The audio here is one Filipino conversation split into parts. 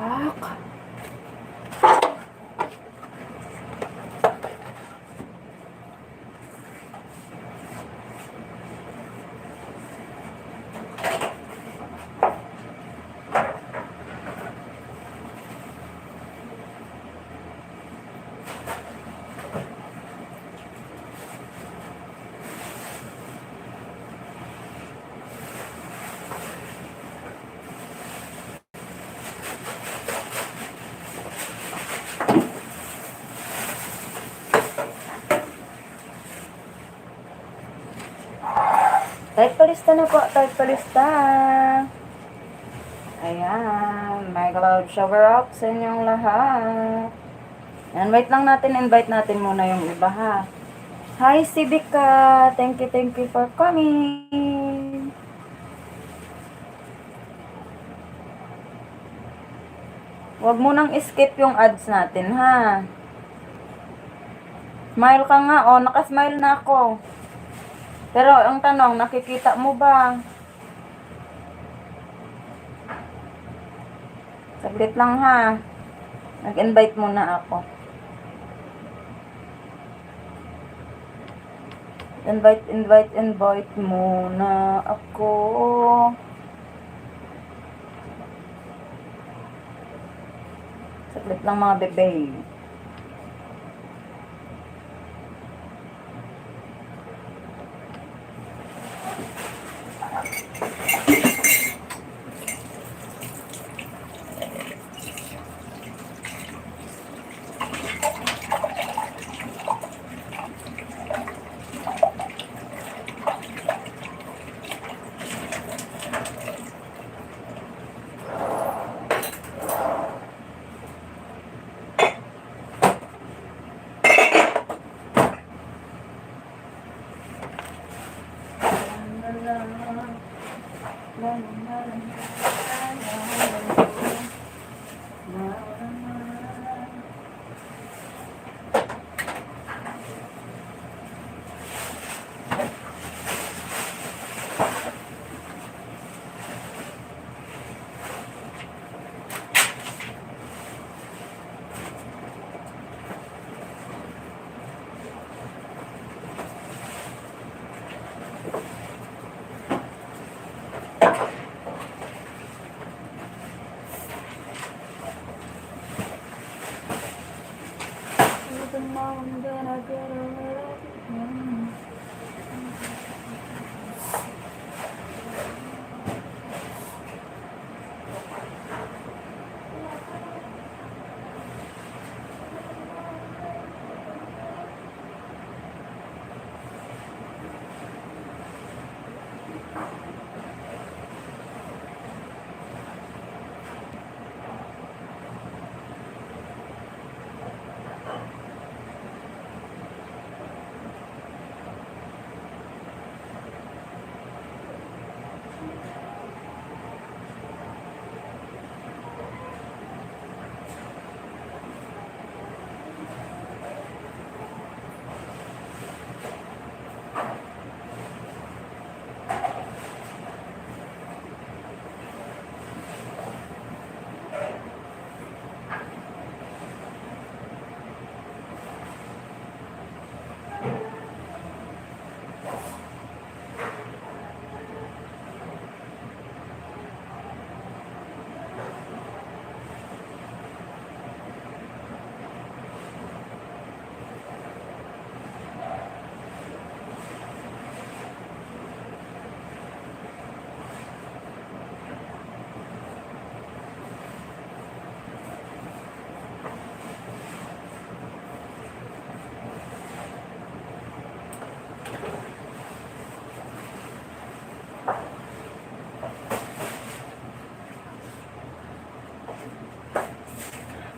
Pak. Type palista na po, type palista. Ayan, may cloud shower up sa inyong lahat. Ayan, wait lang natin, invite natin muna yung iba ha. Hi, Civica. Thank you for coming. Huwag mo nang skip yung ads natin ha. Smile ka nga, oh, nakasmile na ako. Pero ang tanong, nakikita mo ba? Saglit lang ha. Nag-invite muna ako. Invite muna ako. Saglit lang mga bebe.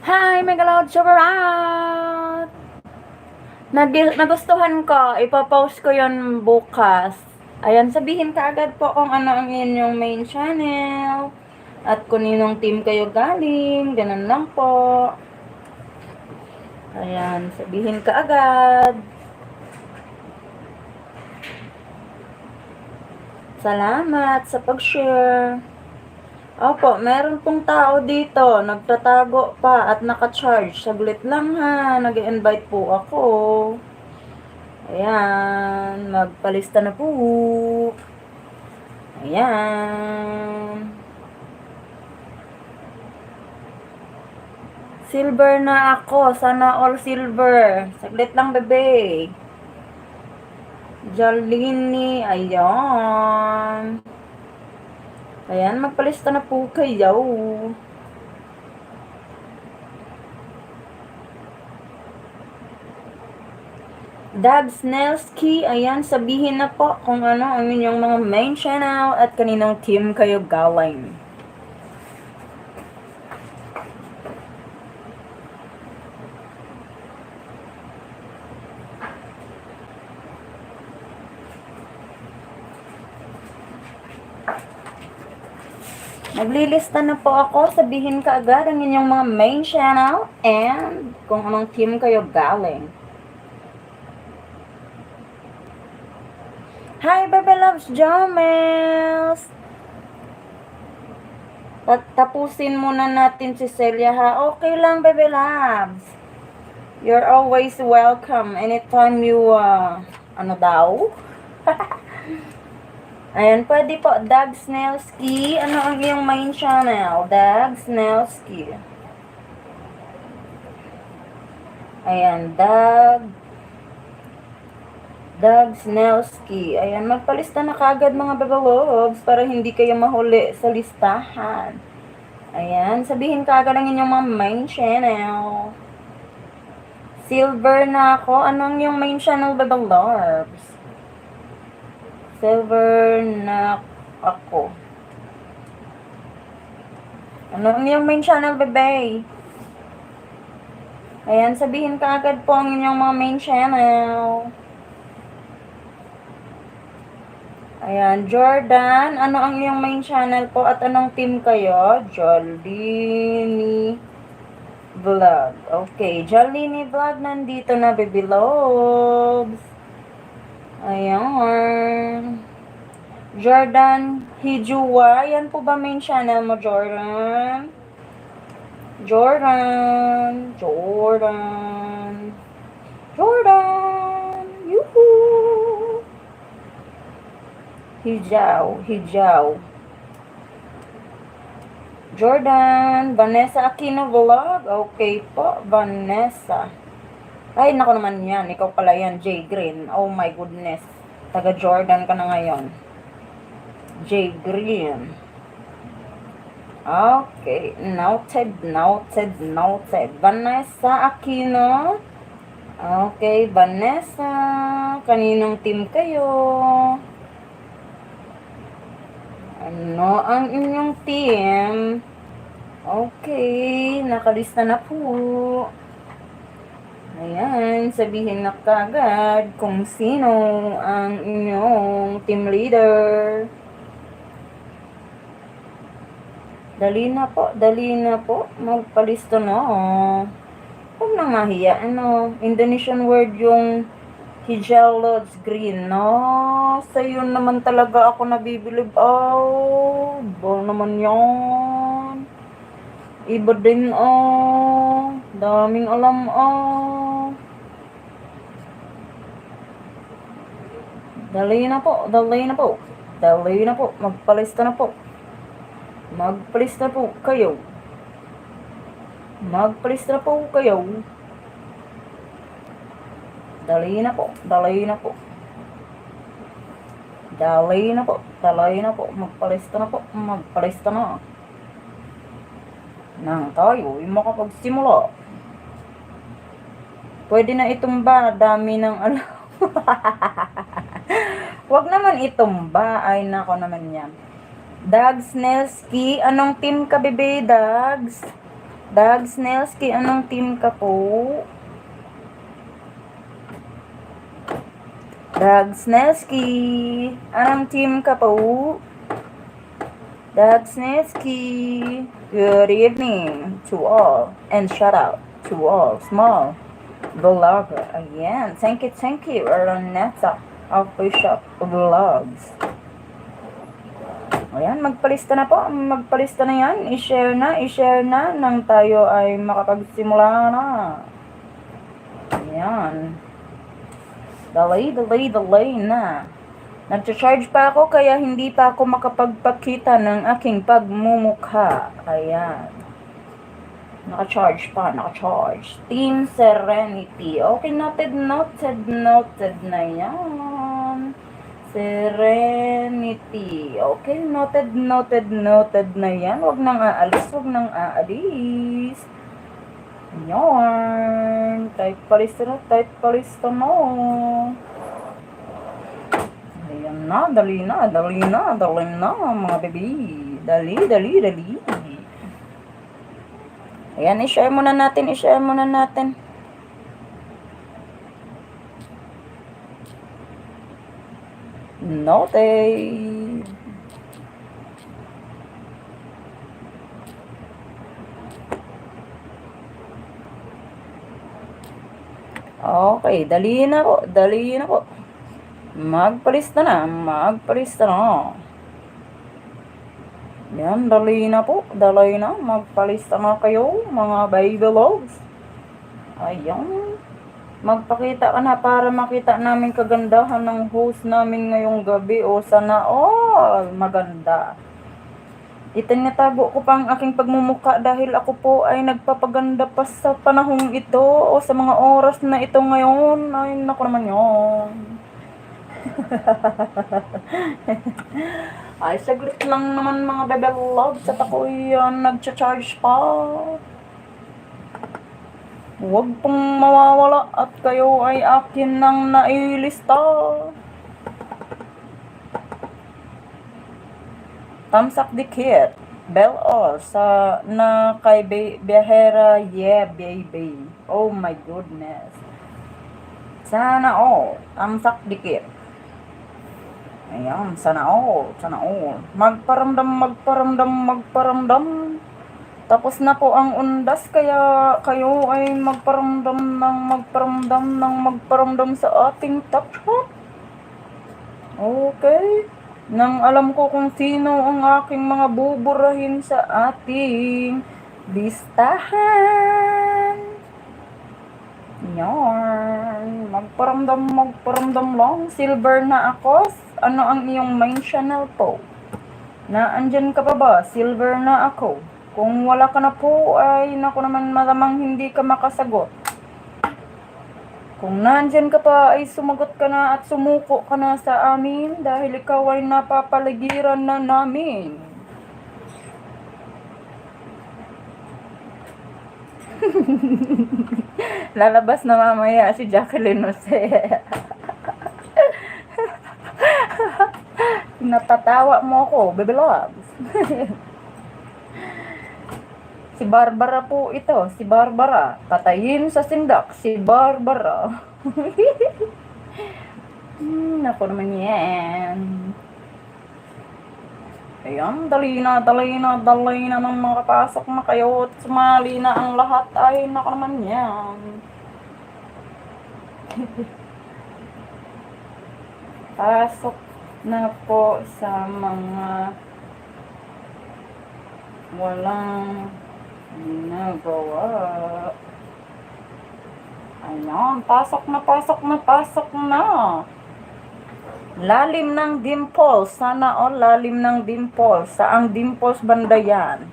Hi, Mega Loud Shower Out! Nagustuhan ko, ipopost ko yon bukas. Ayan, sabihin ka agad po kung ano ang inyong main channel at kung ninong team kayo galing, ganun lang po. Ayan, sabihin ka agad. Salamat sa pag-share. Opo, meron pong tao dito. Nagtatago pa at naka-charge. Saglit lang ha. Nag-invite po ako. Ayan. Magpalista na po. Ayan. Silver na ako. Sana all silver. Saglit lang, bebe. Jolini. Ayan. Ayan, magpalista na po kayo. Dabs Nelski, ayan, sabihin na po kung ano ang inyong mga main channel at kaninong team kayo galing. Naglilista na po ako, sabihin ka agad ang inyong mga main channel and kung anong team kayo galing. Hi, Bebe Loves Jomels! Tapusin muna natin si Celia ha. Okay lang, Bebe Loves. You're always welcome anytime you, ano daw? Ayan, pwede po, Dag Snellski. Ano ang iyong main channel? Dag Snellski. Ayan, Dag Snellski. Ayan, magpalista na kagad mga babalobs para hindi kayo mahuli sa listahan. Ayan, sabihin kagad ang inyong mga main channel. Silver na ako. Anong yung main channel, babalobs? Silver na ako. Ano ang iyong main channel, bebe? Ayan, sabihin ka agad po ang inyong mga main channel. Ayan, Jordan, ano ang iyong main channel po at anong team kayo? Jolini Vlog. Okay, Jolini Vlog, nandito na, baby loves. Ayan. Jordan Hijua. Yan po ba main channel mo, Jordan? Jordan. Yuhuu. Hijaw. Jordan. Vanessa Aquino Vlog. Okay po, Vanessa. Ay, nako naman yan. Ikaw pala yan, Jay Green. Oh my goodness. Taga Jordan ka na ngayon. Jay Green. Okay. Noted. Vanessa Aquino. Okay, Vanessa. Kaninong team kayo? Ano ang inyong team? Okay. Nakalista na po. Ayan, sabihin na kagad kung sino ang inyong team leader. Dali na po. Magpalisto na. Huwag nang mahiya. Indonesian word yung Hijau Lods Green. Sa'yo naman talaga ako nabibilib. Ball naman yan. Iba din, daming alam, Dali na po. Magpalista na po kayo. Dali na po. Magpalista na. Nang tayo ay makapagsimula. Pwede na itumba. Dami ng alam. Wag naman itumba. Ay, nako naman yan. Dags Nelski, anong team ka, bebe? Dags Nelski, anong team ka po? Dags Nelski, anong team ka po? Dags Nelski, good evening to all, and shout out to all small vlogger. Ayan, thank you, Ronetta. Official Vlogs. Ayan, magpalista na po. Magpalista na yan. I-share na nang tayo ay makapagsimula na. Ayan. Delay na. Nag-charge pa ako kaya hindi pa ako makapagpakita ng aking pagmumukha. Ayan. Naka-charge pa, naka-charge. Team Serenity. Okay, noted na yan. Serenity. Okay, noted na yan. Huwag nang aalis. Yan. Type palista na. Ayan na, dali na, mga baby. Dali. Ayan, i-share muna natin. Noted. Okay, dali na po. Magpalista na. Yan, dali na. Magpalista na kayo, mga baby loves. Ayan. Magpakita ka na para makita namin kagandahan ng host namin ngayong gabi. O sana all maganda. Itinatago ko pa ang aking pagmumukha dahil ako po ay nagpapaganda pa sa panahong ito o sa mga oras na ito ngayon. Ay, naku naman yun. Ay, saglit lang naman mga bebe loves at ako yan nag-charge pa. Huwag pong mawawala at kayo ay akin nang nailista. Tamsak dikit. Bell all sa na kay Behera. Yeah, baby. Oh my goodness. Sana all. Tamsak dikit. Ayan, sana all. Magparamdam. Tapos na po ang undas, kaya kayo ay magparamdam sa ating top shot. Okay. Nang alam ko kung sino ang aking mga buburahin sa ating listahan. Yan. Magparamdam lang. Silver na ako. Ano ang iyong main channel po? Naandyan ka pa ba? Silver na ako. Kung wala ka na po, ay naku naman, malamang hindi ka makasagot. Kung nandyan ka pa, ay sumagot ka na at sumuko ka na sa amin dahil ikaw ay napapaligiran na namin. Lalabas na mamaya si Jacqueline Jose. Natatawa mo ako, baby loves. Si Barbara po ito. Si Barbara. Patayin sa sindak. Si Barbara. Naku naman yan. Ayan. Dali na nang makapasok na kayo at sumali na ang lahat. Ay, naku naman yan. Pasok na po sa mga walang ginagawa. Ayan, pasok na. Lalim ng dimples. Sana all lalim ng dimples. Saang dimples banda yan?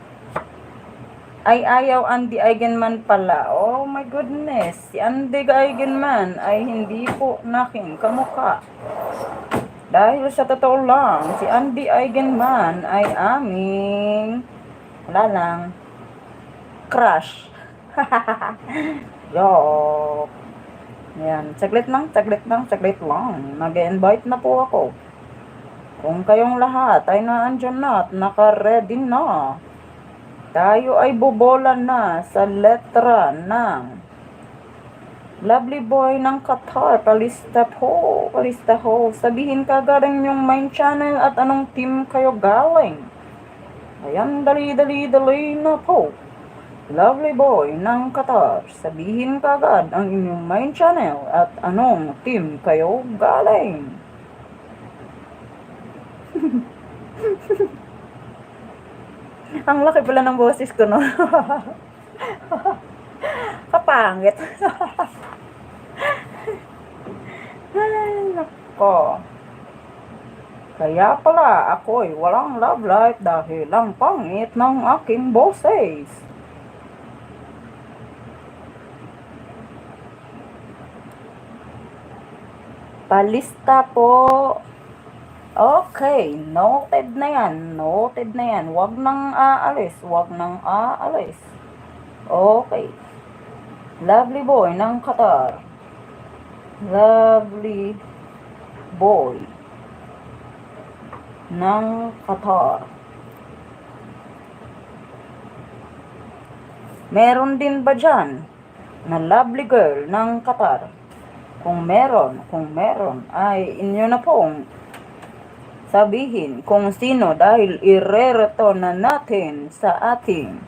Ay ayaw Andy Eigenman pala. Oh my goodness. Si Andy Eigenman ay hindi po naking kamukha. Dahil sa totoo lang, si Andy Eigenman ay aming wala lang crush. Yo. Yan, saglit lang. Mag-invite na po ako. Kung kayong lahat ay naandyan na at naka-ready na, tayo ay bobola na sa letra ng Lovely Boy ng Qatar. Palista ho. Sabihin ka galing yung main channel at anong team kayo galing. Ayan, dali na po. Lovely Boy ng Qatar. Sabihin ka agad ang inyong main channel at anong team kayo galing. Ang laki pala ng boses ko, no? Kapangit. Ay, nako. Kaya pala ako'y walang love life dahil ang pangit ng aking boses. Palista po. Okay, noted na yan. Noted na yan. Wag nang aalis. Wag nang aalis. Okay. Lovely boy ng Qatar. Lovely boy ng Qatar. Meron din ba dyan na lovely girl ng Qatar? Kung meron, ay inyo na pong sabihin kung sino dahil irereto na natin sa ating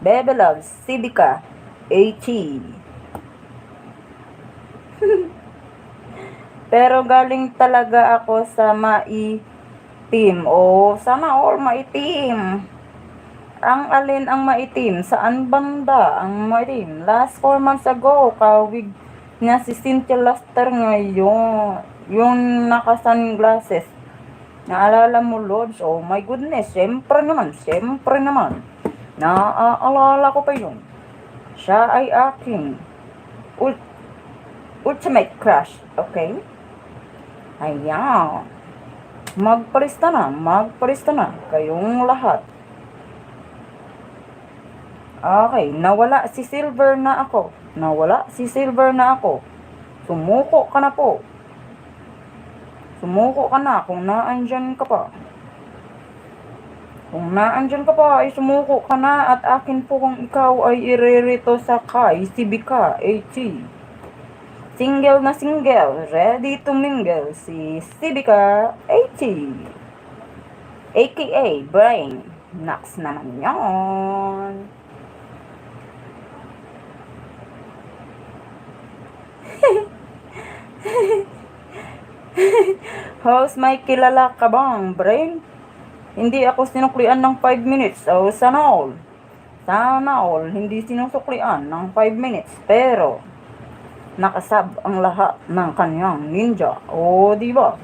Bebe Loves Civica AT. Pero galing talaga ako sa maitim. O sana all maitim. Ang alin ang maitim? Saan banda ang maitim? Last 4 months ago, kawig nga si Cynthia Luster ngayon. Yung naka-sunglasses. Naalala mo, Lodge? Oh my goodness. Siyempre naman. Naaalala ko pa yun. Siya ay aking ultimate crush. Okay? Ayan. Magparista na. Kayong lahat. Okay, nawala si Silver na ako. Sumuko ka na po. Sumuko ka na kung naandyan ka pa. Ay sumuko ka na at akin po kung ikaw ay iririto sa Kai Civica AT. Single na single, ready to mingle si Civica AT. AKA Brain. Nax naman yan. Host, may kilala ka bang, Brain? Hindi ako sinuklian ng 5 minutes. So, sana all, hindi sinusuklian ng 5 minutes. Pero, nakasab ang lahat ng kanyang ninja. O, diba?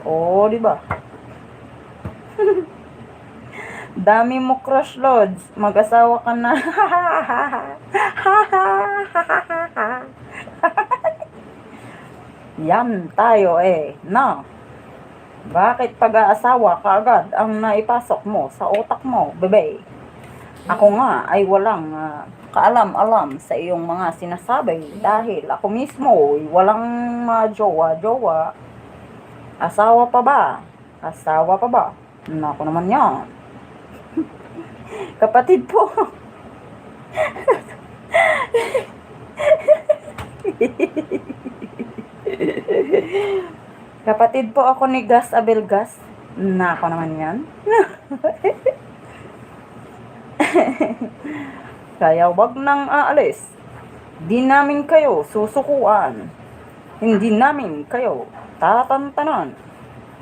Dami mo crush, Lods. Mag-asawa ka na. Yan tayo na. Bakit pag-aasawa ka agad ang naipasok mo sa utak mo, bebe? Ako nga ay walang kaalam-alam sa iyong mga sinasabi dahil ako mismo ay walang jowa-jowa. Asawa pa ba? Nako naman yan. Kapatid po. Kapatid po ako ni Gas Abelgas. Nako naman yan. Kaya wag nang aalis. Di namin kayo susukuan. Hindi namin kayo tatantanan.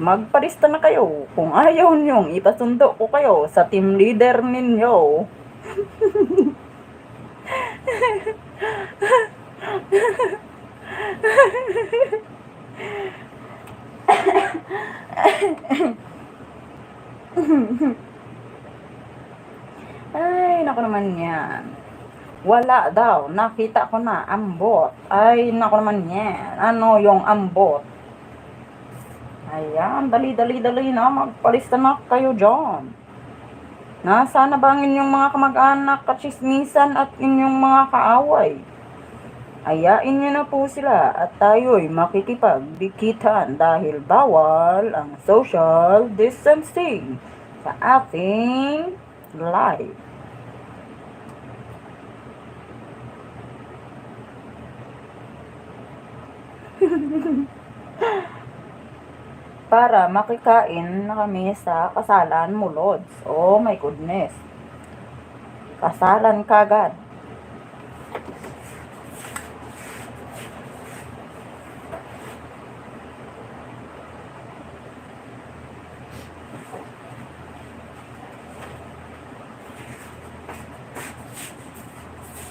Magparista na kayo kung ayaw nyong ipasundo ko kayo sa team leader ninyo. Ay, naku naman yan. Wala daw. Nakita ko na. Ambot. Ay, naku naman yan. Ano yung ambot? Ayan. Dali na. Magpalista na kayo dyan. Nasaan na ba ang inyong mga kamag-anak, katsismisan at inyong mga kaaway? Ayain nyo na po sila at tayo'y makikipagdikitan dahil bawal ang social distancing sa ating live. Para makikain na kami sa kasalan mo, Lods. Oh my goodness. Kasalan kagad.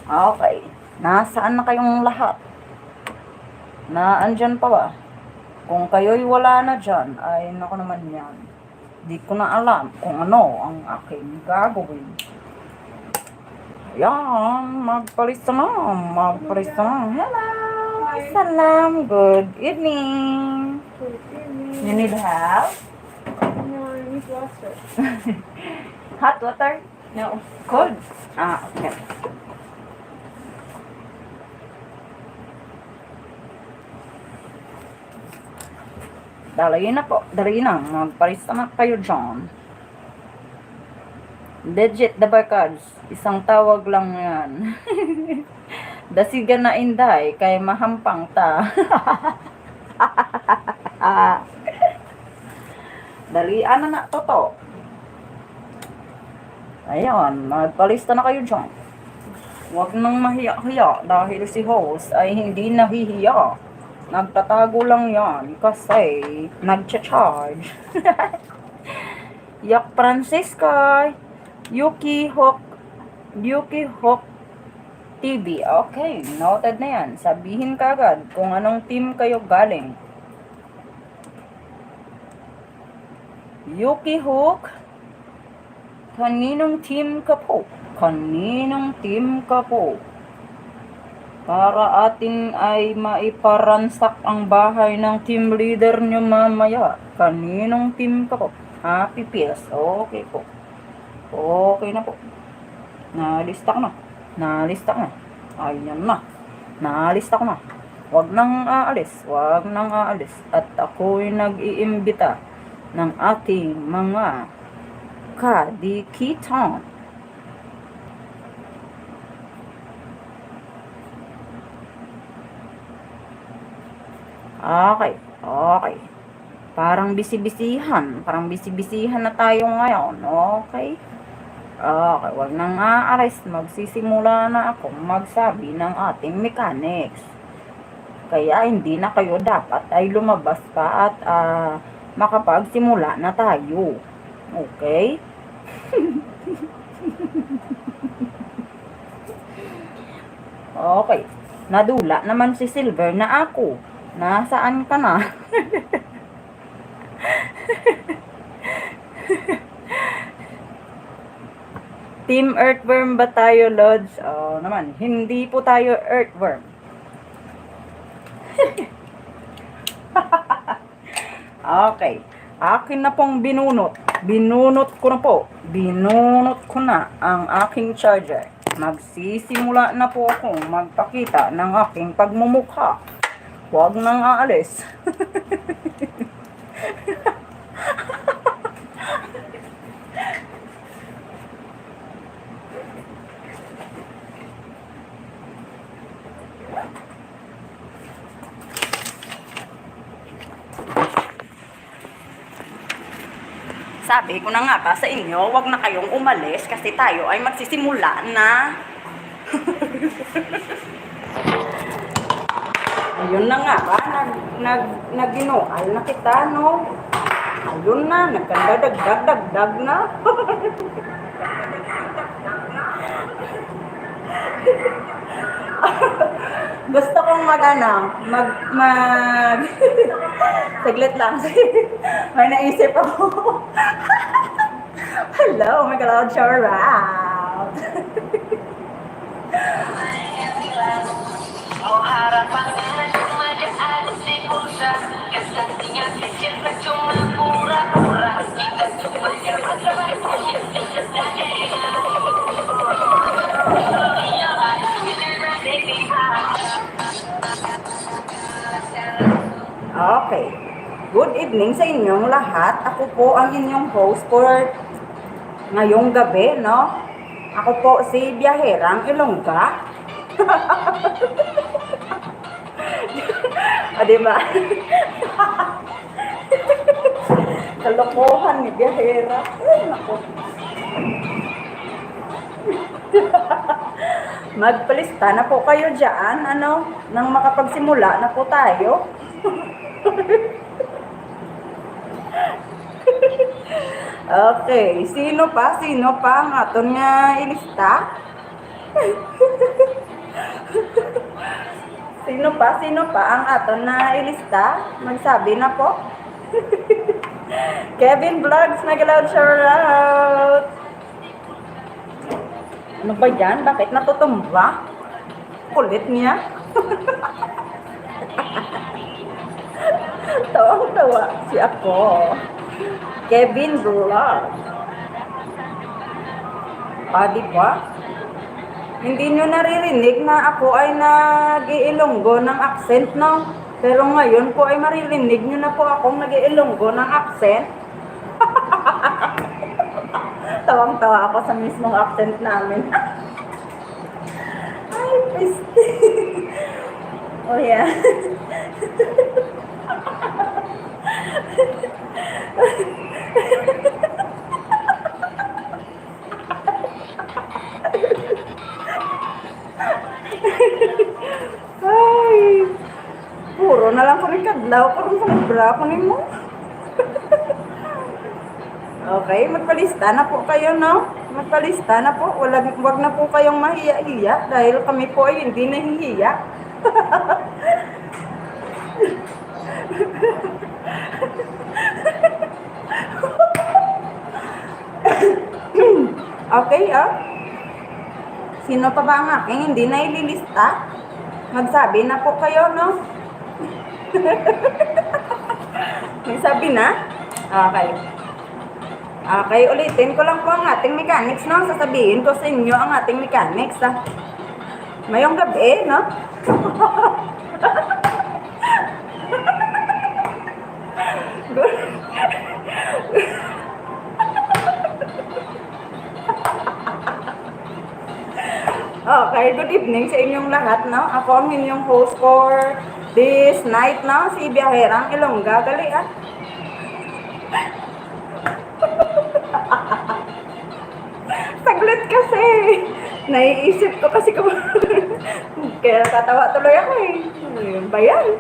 Okay. Nasaan na kayong lahat? Andyan pa ba? Kung kayo'y wala na dyan, ay naku naman yan. Di ko na alam kung ano ang aking gagawin. Yan, magpalista na. Hello! Salam, good evening. You need help? No, I need water. Hot water? No. Cold? Okay. Dali na po. Dali na. Magparista na kayo dyan. Legit the barkads. Isang tawag lang yan. Dasigan na inday kay mahampang ta. Dalian na toto. Ayan, magpalista na kayo dyan. Huwag nang mahiya-hiya dahil si host ay hindi nahihiya. Nagtatago lang yan kasi nagcha-charge. Yak Francisca, Yuki Hawk TV. Okay, noted na yan. Sabihin kagad kung anong team kayo galing. Yuki Hawk, kaninong team ka po? Kaninong team ka po? Para atin ay maiparansak ang bahay ng team leader nyo mamaya. Kaninong team ka po? Happy Pills. Okay po. Okay na po. Nalista ko na. Ayan na. Nalista ko na. Huwag nang aalis. At ako'y nag-iimbita ng ating mga kadikitan. Okay. Parang bisibisihan na tayo ngayon. Okay, wag nang aalis. Magsisimula na ako magsabi ng ating mechanics. Kaya hindi na kayo dapat ay lumabas pa at makapagsimula na tayo. Okay? Okay. Nadula naman si Silver na ako. Nasaan ka na? Team Earthworm ba tayo, Lods? Naman, hindi po tayo Earthworm. Okay. Akin na pong binunot. Binunot ko na ang aking charger. Magsisimula na po akong magpakita ng aking pagmumukha. Huwag nang aalis. Sabi ko na nga ba sa inyo, huwag na kayong umalis kasi tayo ay magsisimula na. Ayun na nga ba, nag-inual na kita, no? Ayun na, nagkandagdag na. Gusto kong saglit lang. May naisip ako. Hello, my cloud shower out. Okay. Good evening sa inyong lahat. Ako po ang inyong host for ngayong gabi, no? Ako po si Biyaherang Ilongga. Diba? Kalokohan ni Biyahera. Ay, naku. Magpalista na po kayo dyan, nang makapagsimula na po tayo. Okay, sino pa ang aton nga ilista? Sino pa ang aton na ilista? Magsabi na po. Kevin Vlogs, nag-loud shout out. Ano ba yan? Bakit natutumba? Kulit niya. Tawang-tawa si ako. Kevin Vlogs. Di ba? Hindi nyo naririnig na ako ay nag-iilonggo ng accent, no? Pero ngayon po ay maririnig nyo na po akong nag-iilonggo ng accent. Tawang-tawa ako sa mismong accent namin. Ay, piste. Oh, yeah. Ay, puro na lang ko rin kadlaw. Parang kumubra ko mo. Okay, magpalista na po kayo, no? Magpalista na po. Wag na po kayong mahiya-hiya dahil kami po ay hindi nahihiya. Okay, Sino pa ba ang aking hindi na ililista? Magsabi na po kayo, no? Magsabi na? Okay. Okay, ulitin ko lang po ang ating mechanics, no? Sasabihin ko sa inyo ang ating mechanics, Mayong gabi, no? Okay, good evening sa inyong lahat, no? Ako ang inyong host for this night, no? Si Biyaherang Ilongga. Gali, Saglit kasi. Naiisip ko kasi kaya tatawa tuloy ako Yun ba yan?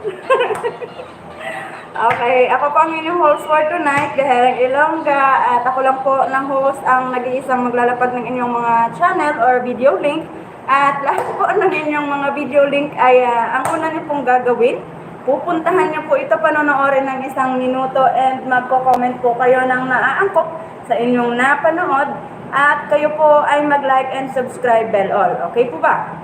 Okay, ako po ang inyong host for tonight, Biyaherang Ilongga. At ako lang po ng host ang nag-iisang maglalapag ng inyong mga channel or video link. At lahat po ng inyong mga video link ay ang una niyo pong gagawin. Pupuntahan niyo po ito, panonoodin ng 1 minuto and magko-comment po kayo ng naaangkop sa inyong napanood. At kayo po ay mag-like and subscribe bell all. Okay po ba?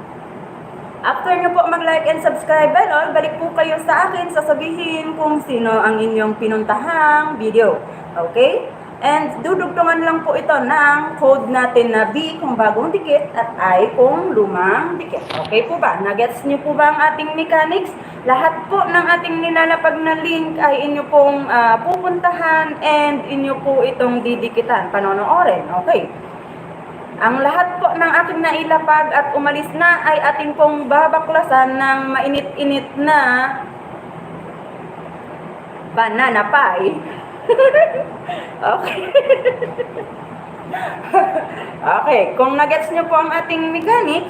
After nyo po mag-like and subscribe bell all, balik po kayo sa akin, sasabihin kung sino ang inyong pinuntahang video. Okay? And dudugtungan lang po ito ng code natin na B kung bagong dikit at I kung lumang dikit. Okay po ba? Nagets nyo po ba ang ating mechanics? Lahat po ng ating nilalapag na link ay inyo pong pupuntahan and inyo po itong didikitan, panonoorin. Okay. Ang lahat po ng ating nailapag at umalis na ay ating pong babaklasan ng mainit-init na banana pie. Okay. Okay, kung nagets nyo po ang ating mechanics,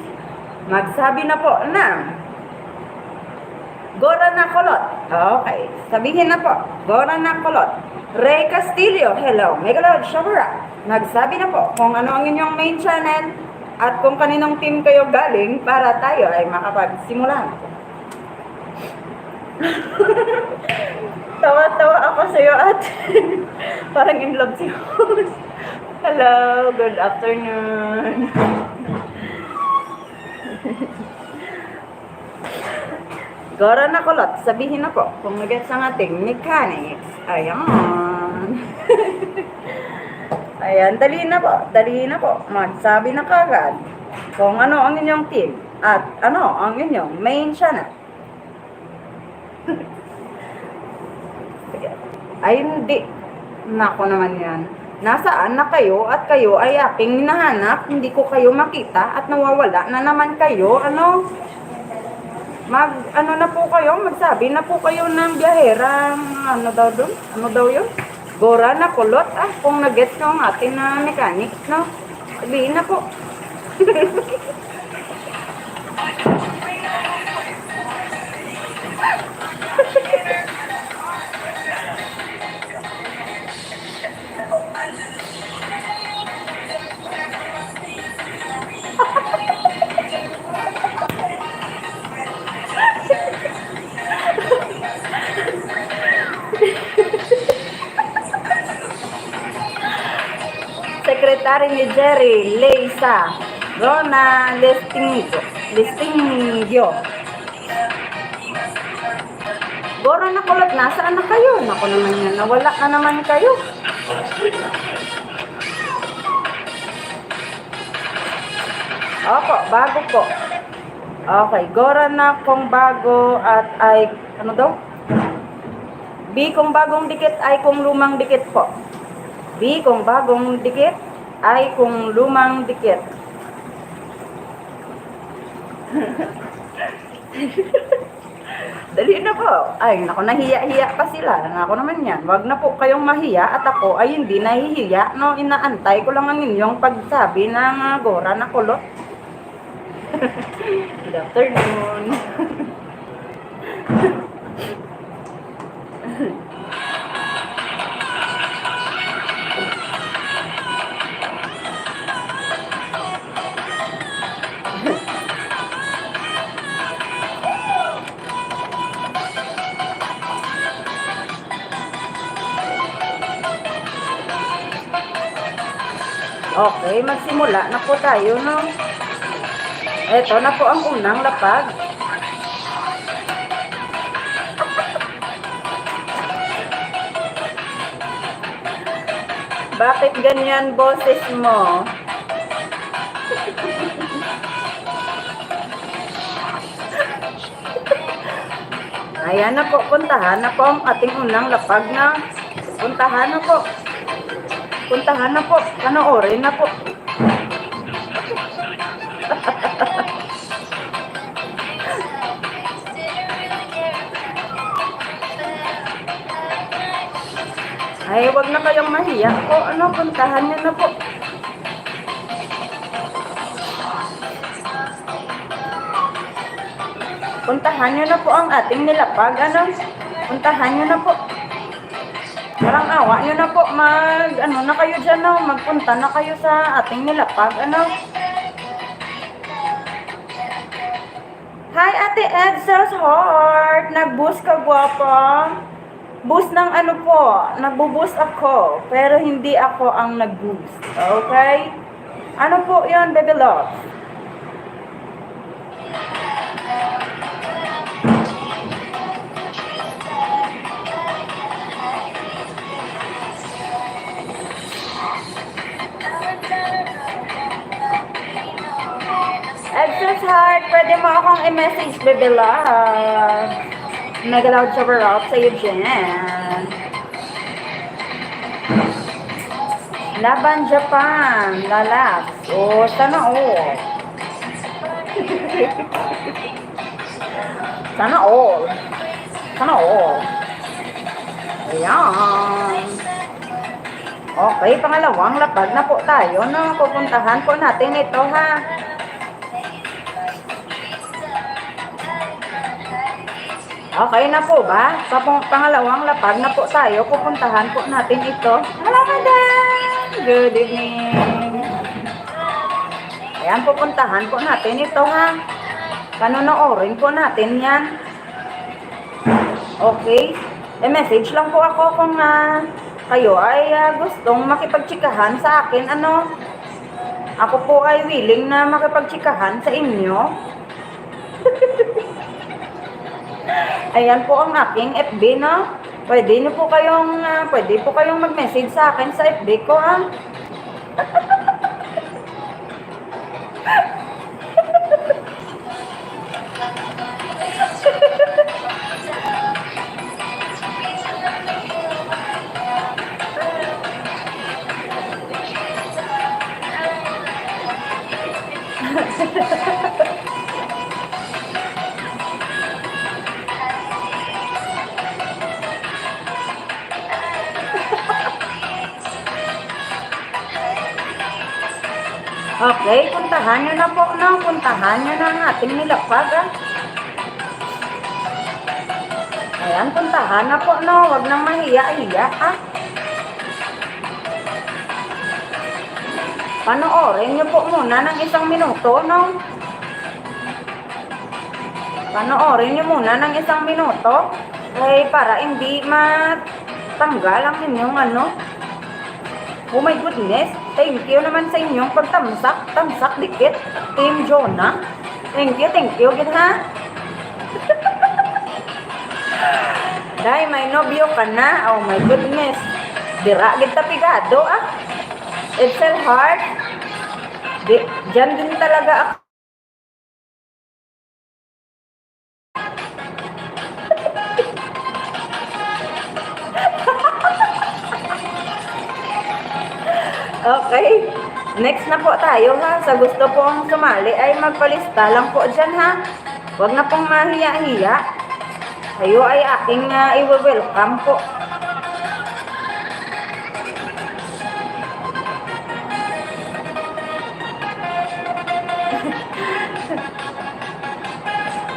magsabi na po ng Gora na Kulot. Okay, sabihin na po, Gora na Kulot. Ray Castillo, hello, Megalod Shabara. Magsabi na po kung ano ang inyong main channel at kung kaninong team kayo galing para tayo ay makapagsimula. Tawa-tawa ako sa iyo at parang in love si host. Hello, good afternoon. Gora na Kulot, sabihin na po kung nag-gets ang ating mechanics. Ayan. Ayan, dali na po. Magsabi na kagad kung ano ang inyong team at ano ang inyong main channel. Ay, hindi. Nako naman yan. Nasaan na kayo at kayo ay aking hinahanap, hindi ko kayo makita at nawawala na naman kayo. Ano na po kayo, magsabi na po kayo ng biyaherang, ano daw dun? Ano daw yun? Gora na Kulot, kung nag-gets nyo ang ating na mechanics, no? Sabihin na po. pare ni Jerry, Leisa, Rona, Listingyo. Goro na kulot, nasaan na kayo? Naku naman yan, nawala na naman kayo. Opo, bago po. Okay, Gora na kung bago at ay, ano daw? B kung bagong dikit ay kung lumang dikit po. B kung bagong dikit ay kung lumang dikit. Dali na po. Ay, naku, nahiya-hiya pa sila. Ako naman yan. Wag na po kayong mahiya at ako ay hindi nahihiya. No, inaantay ko lang ang inyong pagsabi ng Gora na kulot. Good afternoon. Okay, magsimula na po tayo, no? Ito na po ang unang lapag. Bakit ganyan boses mo? Ayan na po, puntahan na po ang ating unang lapag na. Puntahan na po. Puntahan na po. Panoorin na po. Ay, wag na kayong mahiya po. Ano, puntahan niyo na po. Puntahan niyo na po ang ating nilapag. Ano? Puntahan niyo na po. Parang awa niyo na po. Ano na kayo dyan, no? Magpunta na kayo sa ating nilapag. Ano? Hi, Ate Edsel's Heart. Nag-boost ka, guwapa. Boost ng ano po, nagbo-boost ako, pero hindi ako ang nag-boost. Okay? Ano po yun, baby love? Edsel's Heart, pwede mo akong i-message, baby love. Nag-loud shower up sa'yo dyan. Laban Japan. Lalak. O, sana all. Sana all. Sana all. Ayan. Okay, pangalawang lapag na po tayo. No? Pupuntahan po natin ito, ha? Okay na po ba? Pangalawang lapag na po tayo. Pupuntahan po natin ito. Hello, madam! Good evening. Ayan, pupuntahan po natin ito, ha? Panonoorin po natin yan. Okay. Message lang po ako kung kayo ay gustong makipagtsikahan sa akin. Ano? Ako po ay willing na makipagtsikahan sa inyo. Ayan po ang aking FB, no? Pwede po kayong mag-message sa akin sa FB ko, ha? Okay, puntahan nyo na po, no? Puntahan nyo na ang ating nilapag, ha? Ayan, puntahan na po, no? Huwag nang mahiya-hiya, ha? Panoorin nyo po muna ng 1 minuto, no? Panoorin nyo muna ng 1 minuto. Ay, para hindi matanggal ang inyong ano. Oh my goodness. Thank you naman sa inyong pagtamsak. Tamsak dikit. Team Jonah. Thank you, gid ha. Day, may nobyo ka na. Oh my goodness. Dira, gid tapigado ah. It's so hard. Diyan din talaga ako. Okay. Next na po tayo ha. Sa gusto pong sumali ay magpalista lang po dyan ha. Huwag na pong mahiya-hiya. Kayo ay aking i-welcome po.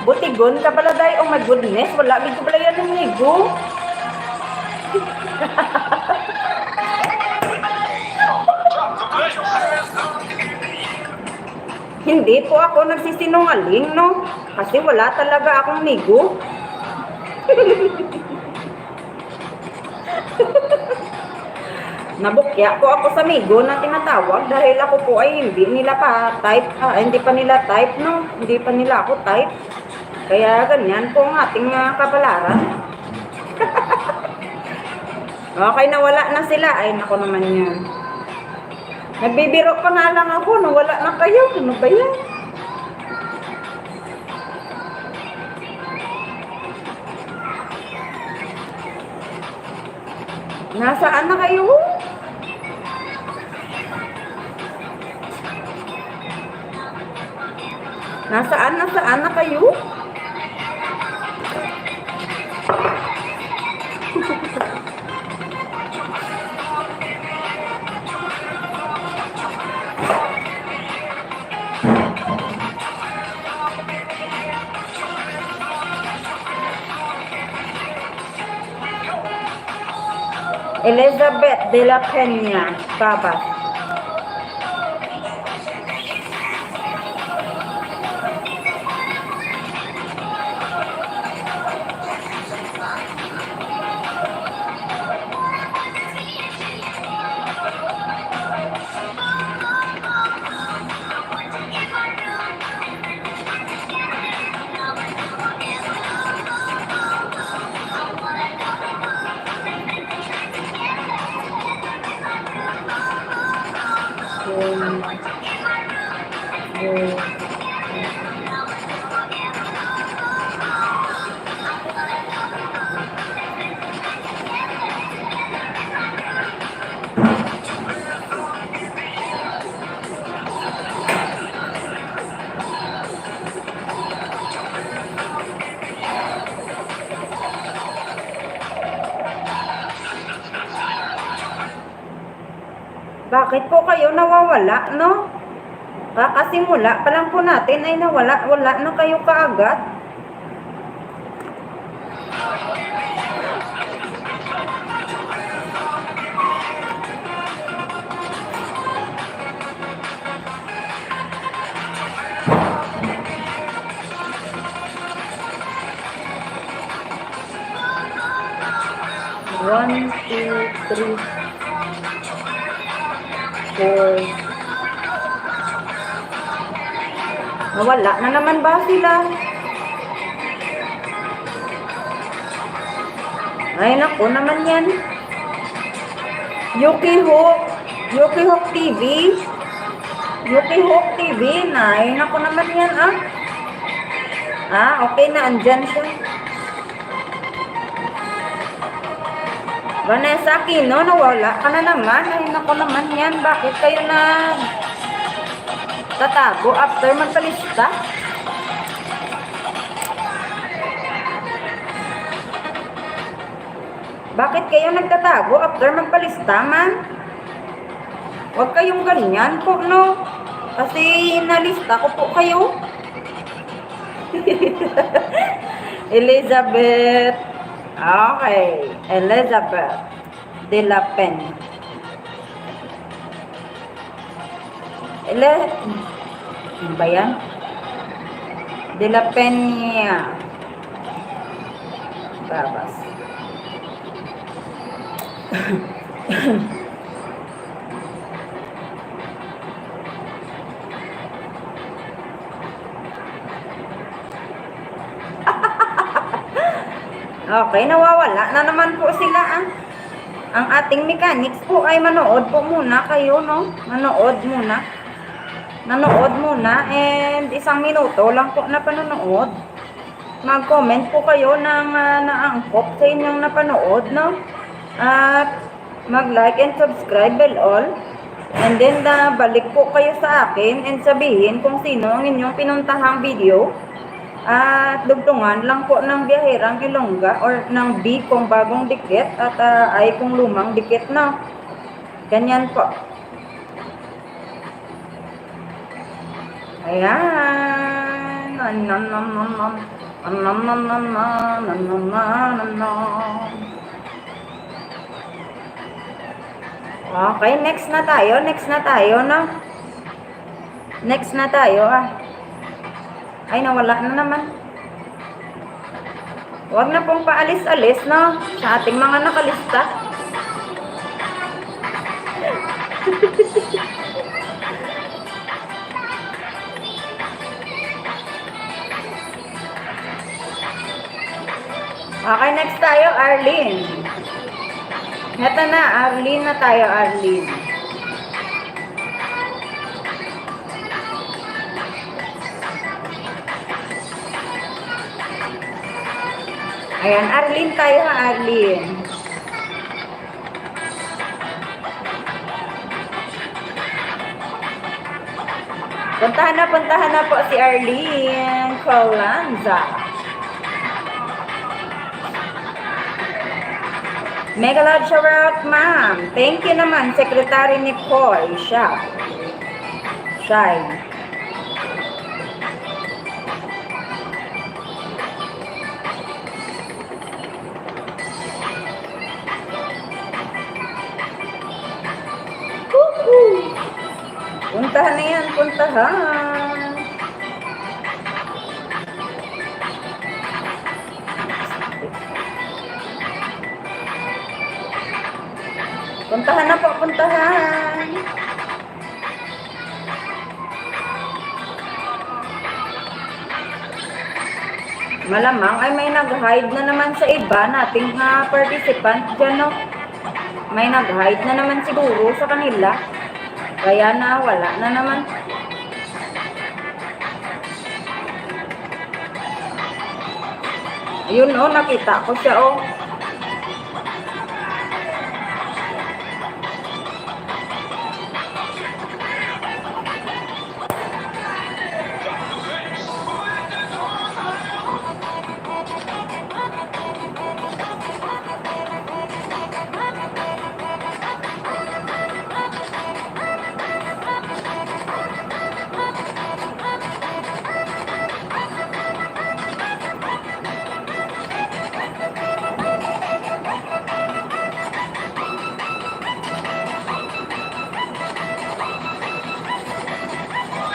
Butigon ka pala day. Oh my goodness. Wala gid ko pala yan ng ligo. Hindi po ako nagsisinungaling, no? Kasi wala talaga akong migo. Nabukya po ako sa migo na tinatawag dahil ako po ay hindi nila pa type, hindi pa nila type, no? Hindi pa nila ako type. Kaya ganyan po ang ating kapalaran. Okay, nawala na sila. Ay, nako naman yan. Nagbibiro pa nga lang ako, nawala na kayo. Ano ba yan? Nasaan na kayo? Nasaan na kayo? Elizabeth de la Peña, Babas. Bakit po kayo nawawala, no? Kakasimula pa lang po natin ay wala na kayo kaagad. One, two, three, four. Nawala na naman ba sila? Ay, naku naman yan. Yuki Hook TV. Yuki Hook TV. Ay, naku naman yan, ah. Okay na, andyan siya. Vanessa Aquino, nawala ka na naman. Ay, naku naman yan. Bakit kayo na tatago after magpalista? Bakit kayo nagtatago after magpalista, man? Huwag kayong ganyan po, no? Kasi nalista ko po kayo. Elizabeth. Okay. Elizabeth de la Pen. Ano ba yan? De la Peña. Babas. Okay, nawawala na naman po sila ah. Ang ating mechanics po ay manood po muna kayo, no? Manood muna. Nanood muna and 1 minuto lang po na panonood. Mag-comment po kayo ng naangkop sa inyong napanood, no? At mag-like and subscribe bell all. And then balik po kayo sa akin and sabihin kung sino ang inyong pinuntahang video. At dugtungan lang po ng Biyaherang Ilongga or ng B kung bagong dikit at I kung lumang dikit na. Ganyan po. Ayan. Okay, next na tayo. Next na tayo, no? Next na tayo, ah. Ay, nawala na naman. Huwag na pong paalis-alis, no? Sa ating mga nakalista. Okay, next tayo, Arlene. Heto na, Arlene na tayo, Arlene. Ayan, Arlene tayo ha, Arlene. Puntahan na po si Arlene Colanza. Mega love shower out, ma'am. Thank you naman, Secretary Nicole. Shine. Puntahan na yan, puntahan. Puntahan na po, puntahan. Malamang ay may nag-hide na naman sa iba nating participant dyan, no? May nag-hide na naman siguro sa kanila. Kaya na, wala na naman. Ayun, oh, nakita ko siya, oh.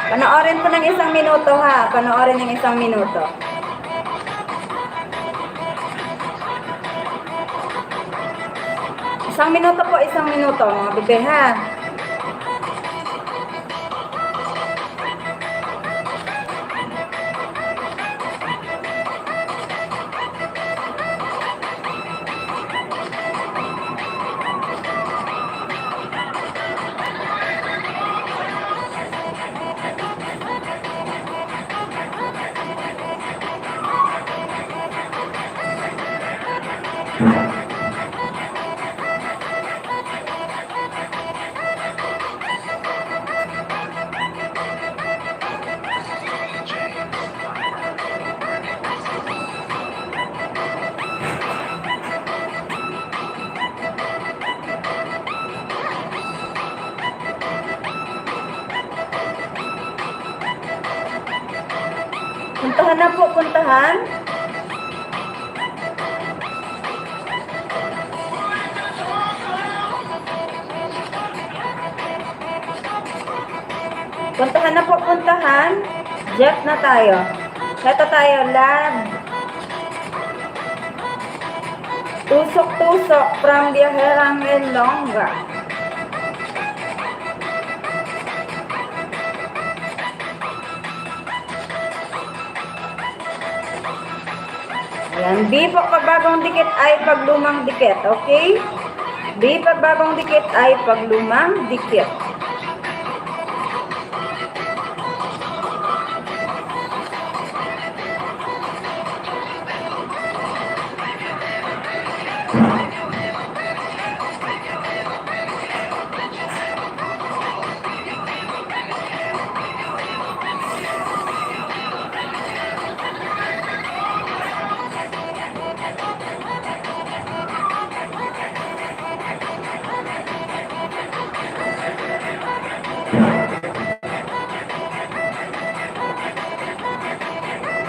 Panoorin ko ng 1 minuto ha. Panoorin ng 1 minuto. Isang minuto po, 1 minuto mga bebe ha. Puntahan na po, puntahan. Puntahan na po, puntahan. Jeff na tayo. Heto tayo, lab. Tusok-tusok from Biyaherang Ilongga. Ayan, B pag pagbagong dikit ay paglumang dikit, okay? B pag bagong dikit ay paglumang dikit.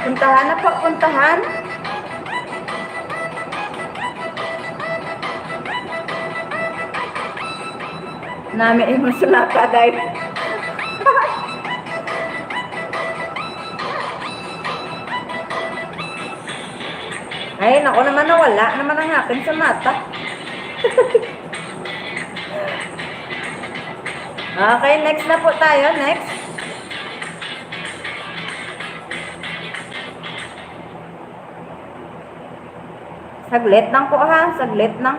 Puntahan na po, puntahan. Nami mo sulaka dahil. Ay, naku naman nawala naman ang akin sa mata. Okay, next na po tayo. Next. Saglit lang po ha. Saglit lang.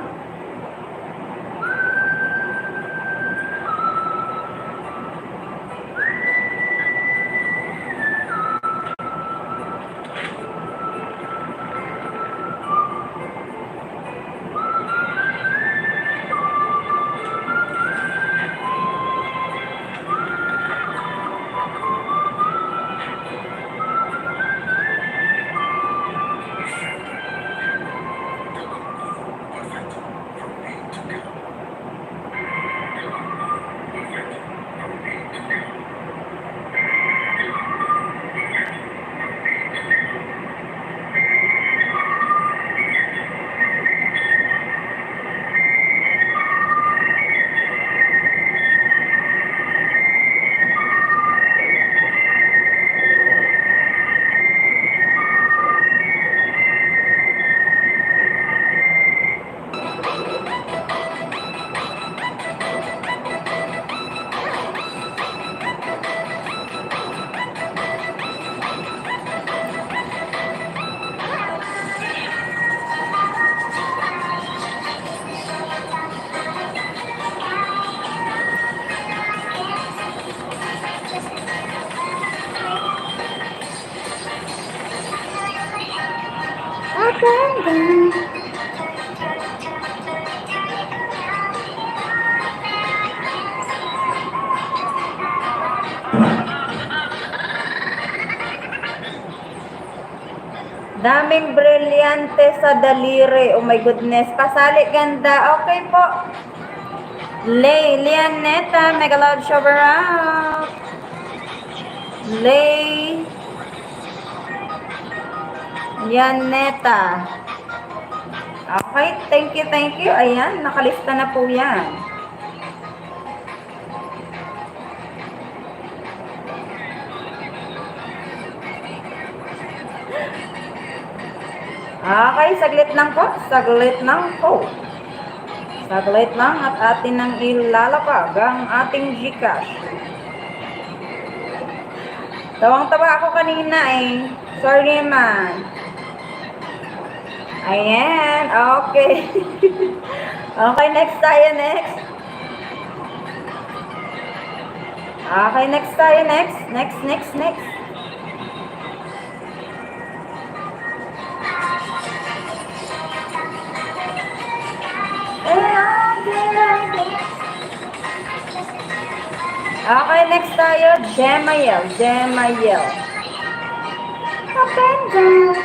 Daming brilyante sa daliri. Oh my goodness. Kasali ganda. Okay po. Lianeta, mega loud shower out. Lianeta. Okay, thank you, thank you. Ayan, nakalista na po yan. Okay, saglit lang po. Saglit lang po. Saglit lang at atin nang ilalapag ang ating Gcash. Tawang-tawa ako kanina eh. Sorry man. Ayan, okay. Okay, next tayo, next. Okay, next tayo, next. Next. Okay, next tayo, Jemael. Up and down.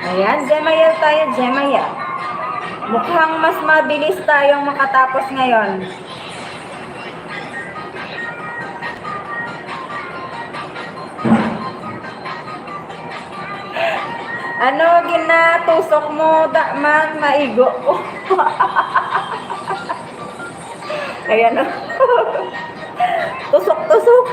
Ayan, Jemael tayo, Jemael. Mukhang mas mabilis tayong makatapos ngayon. Ano ginatusok mo, man maigo ko? Ayan o. Tusok-tusok.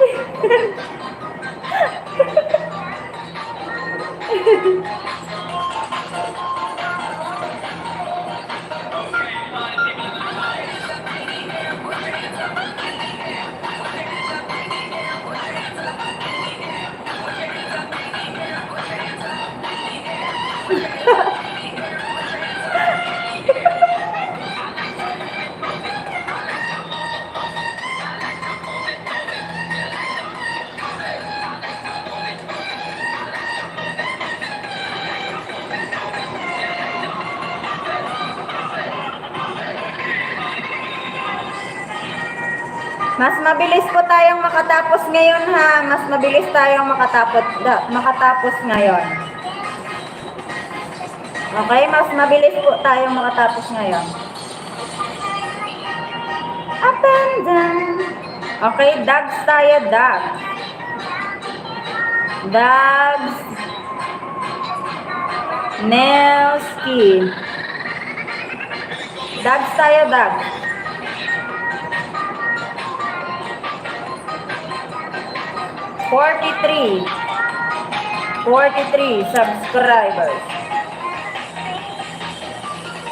Mas mabilis po tayong makatapos ngayon ha. Mas mabilis tayong makatapos ngayon. Okay, mas mabilis po tayong makatapos ngayon. Up and down. Okay, dogs tayo, dogs. Dogs. Nail skin. Dogs tayo, dogs. Forty-three subscribers.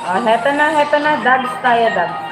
Oh, heto na, dogs tayo, dogs.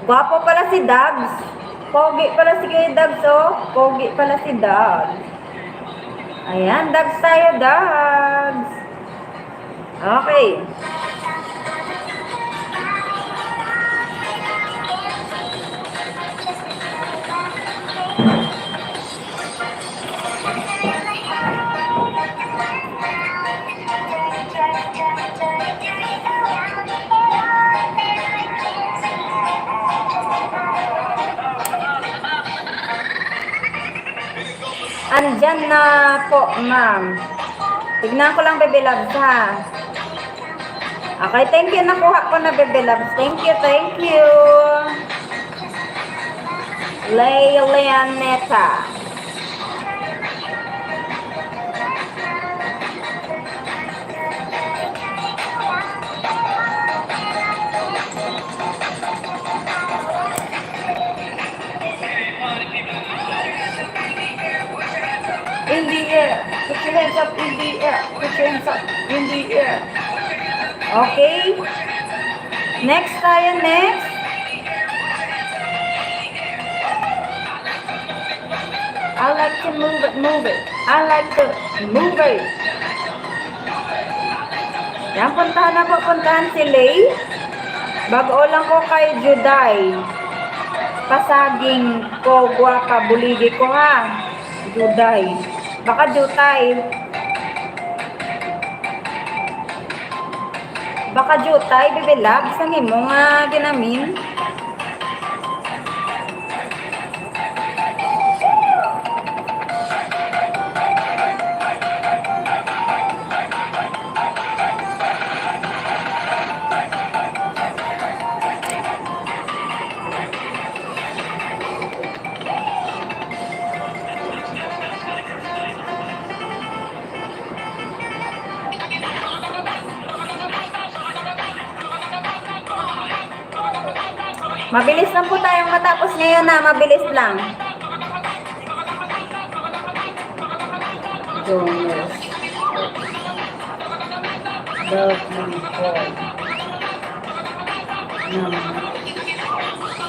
Gwapo pala si Dags. Pogi pala si Dags, oh. Pogi pala si Dags. Ayan, Dags tayo, Dags. Okay. Andyan na po, ma'am. Tignan ko lang, Bebe Labs, ha. Okay, thank you. Nakuha ko na, Bebe Labs. Thank you, thank you. Leoneta. In the air. Put your hands up in the air. Put your hands up in the air. Okay. Next tayo, next. I like to move it. I like to move it. Yan, puntahan si Lay. Bago lang ko kay Juday. Pasaging ko, guwapa, buligi ko ha. Juday. Baka Jutay. Baka Jutay, Bebe Labs. Ang imo nga ginamin. Mabilis lang po tayong matapos ngayon na. Mabilis lang. Jonas.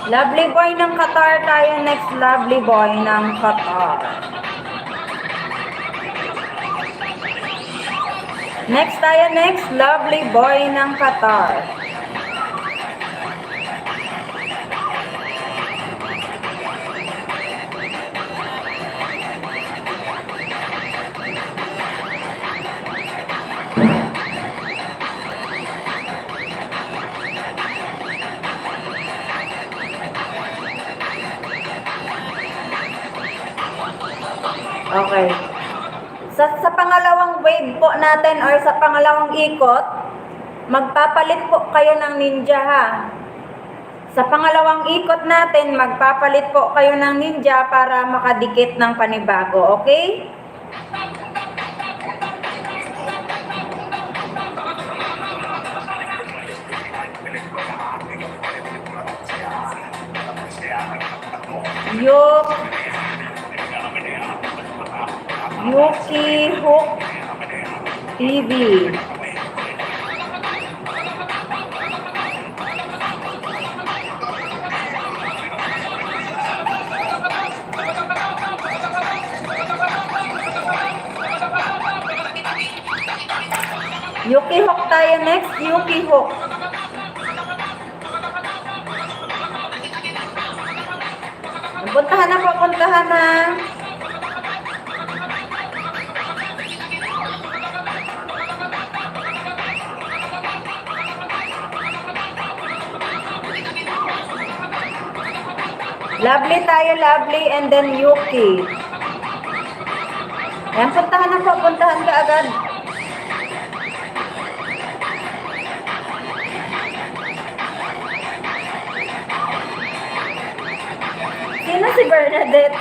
Lovely boy ng Qatar tayo. Next, lovely boy ng Qatar. Next tayo, next, lovely boy ng Qatar. Okay. Sa pangalawang wave po natin or sa pangalawang ikot, magpapalit po kayo ng ninja ha. Sa pangalawang ikot natin, magpapalit po kayo ng ninja para makadikit ng panibago. Okay? Yuki Hook TV. next, Yuki Hook. Puntahan na po, puntahan na. Lovely tayo, Lovely, and then Yuki. Ayan, puntahan na po, puntahan ka agad. Sino si Bernadette?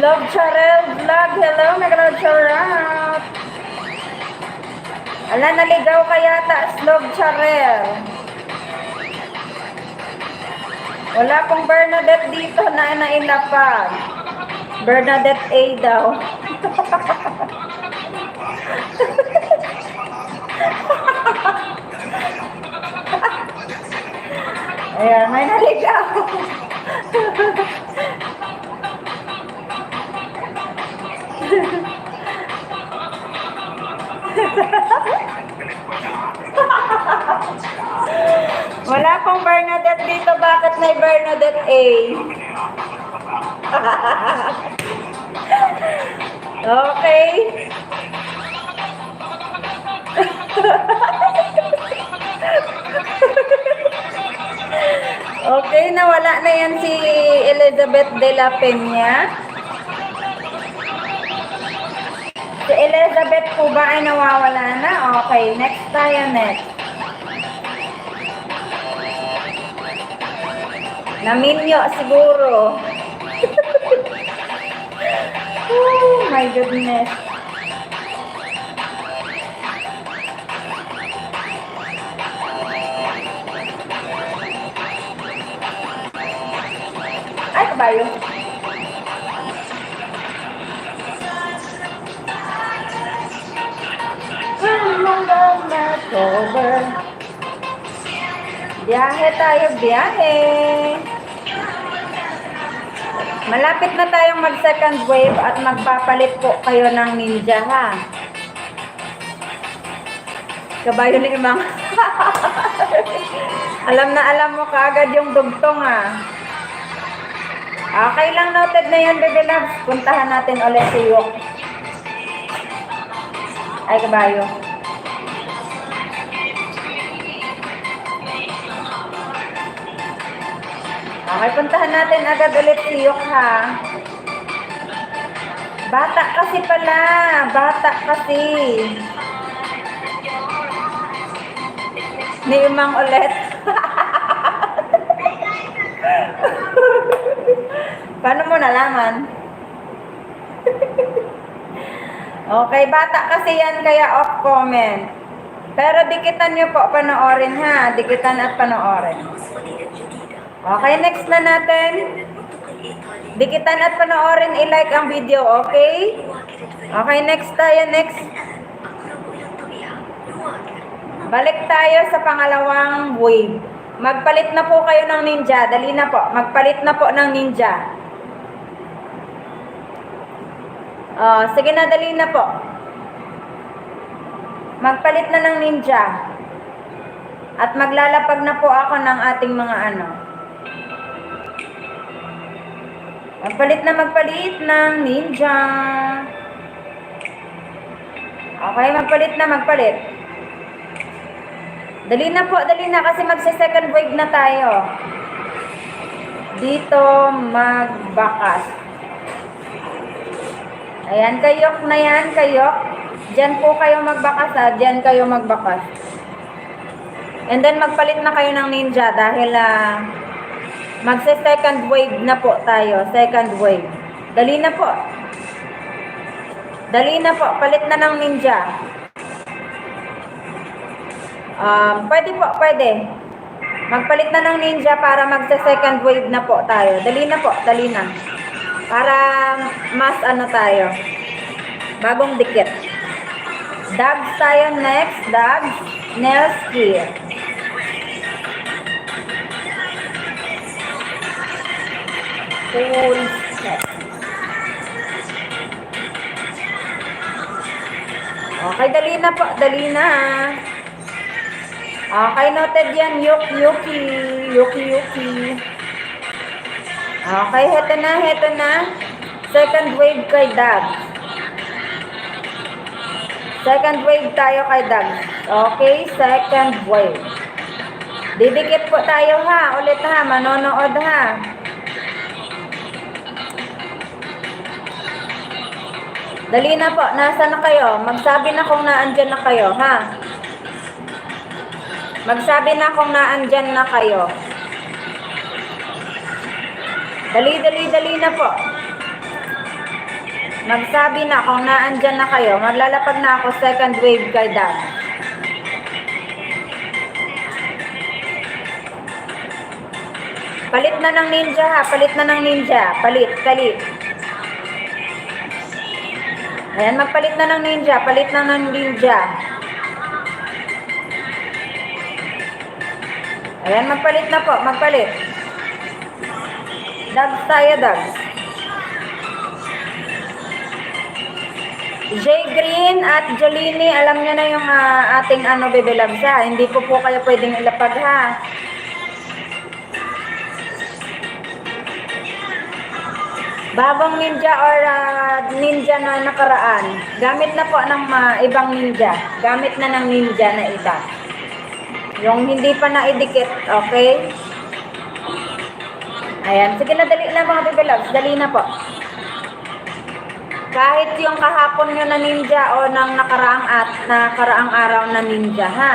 Love Charel Vlog. Hello, Love Charel. Ala, naligaw ka yata, Love Charel. Wala pong Bernadette dito na nainapag. Bernadette A daw. Ayan, may naligaw. Wala pong Bernadette dito. Bakit may Bernadette A? Okay. Okay, nawala na yan si Elizabeth de la Peña. Si Elizabeth po ba ay nawawala na? Okay, next tayo, next. Naminyo siguro. Oh my goodness. Ay, kabayo. Biyahe tayo, biyahe. Malapit na tayong mag second wave at magpapalit po kayo ng ninja, ha? Kabayo ni Imang. Alam na alam mo kaagad yung dugtong, ha? Okay lang, noted na yan, baby loves. Puntahan natin ulit si Yok. Ay, kabayo. Okay, puntahan natin agad ulit si Yok, ha? Bata kasi pala. Bata kasi. Ni Imang ulit. Paano mo nalaman? Okay, bata kasi yan, kaya off comment. Pero dikitan nyo po, panoorin, ha? Dikitan at panoorin. Okay, next na natin. Dikitan at panoorin, i-like ang video, okay? Okay, next tayo, next. Balik tayo sa pangalawang wave. Magpalit na po kayo ng ninja. Dali na po, magpalit na po ng ninja. Sige na, dali na po. Magpalit na ng ninja. At maglalapag na po ako ng ating mga ano. Magpalit ng ninja. Okay, magpalit na, magpalit. Dali na po, dali na kasi magsa-second wave na tayo. Dito magbakas. Ayan, kayok na yan, kayok. Diyan po kayo magbakas, ha. Diyan kayo magbakas. And then magpalit na kayo ng ninja dahil magsa-second wave na po tayo. Second wave. Dali na po. Dali na po. Palit na ng ninja. Pwede po, pwede. Magpalit na ng ninja para magsa-second wave na po tayo. Dali na po, dali na. Para mas ano tayo. Bagong dikit. Dogs tayo next. Dogs. Nails here. Full set. Okay, dali na po. Dali na. Okay, noted yan. Yuki. Yuki. Okay, heto na. Second wave kay Dag. Second wave tayo kay Dag. Okay, second wave. Didikit po tayo ha. Ulit ha. Manonood ha. Dali na po. Nasa na kayo? Magsabi na kung naandyan na kayo ha. Magsabi na kung naandyan na kayo. Dali na po. Magsabi na kung naandyan na kayo. Maglalapag na ako second wave kay Dag. Palit na ng ninja ha. Palit na ng ninja. Palit. Ayan, magpalit na ng ninja. Palit na ng ninja. Ayan, magpalit na po. Magpalit. Dags tayo, Dags. Jay Green at Jolini, alam nyo na yung ating bibilab sa. Hindi po kayo pwedeng ilapag ha. Bagong ninja or ninja na nakaraan. Gamit na po ng ibang ninja. Gamit na ng ninja na iba. Yung hindi pa naidikit, okay? Ayan. Sige na, dali na mga bibilabs. Dali na po. Kahit yung kahapon nyo na ninja o ng nakaraang araw na ninja, ha?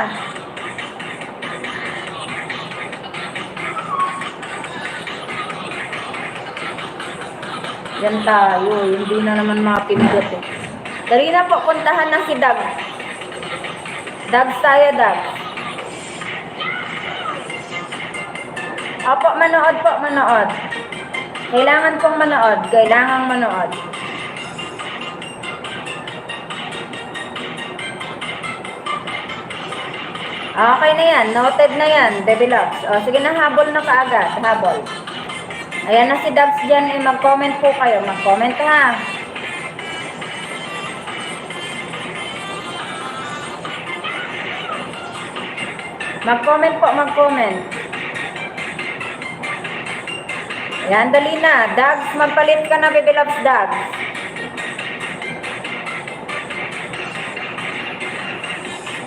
Yan tayo. Hindi na naman mapindot eh. Dali na po. Puntahan na si Dag. Dags tayo, Dags. Opo, manood. Kailangan pong manood. Okay na yan. Noted na yan, baby loves. O, sige na, habol na kaagad. Habol. Ayan na si Dabs dyan. Mag-comment po kayo. Mag-comment ha. Mag-comment po, mag-comment. Ayan, dali na. Dags, magpalit ka na, baby loves, Dags.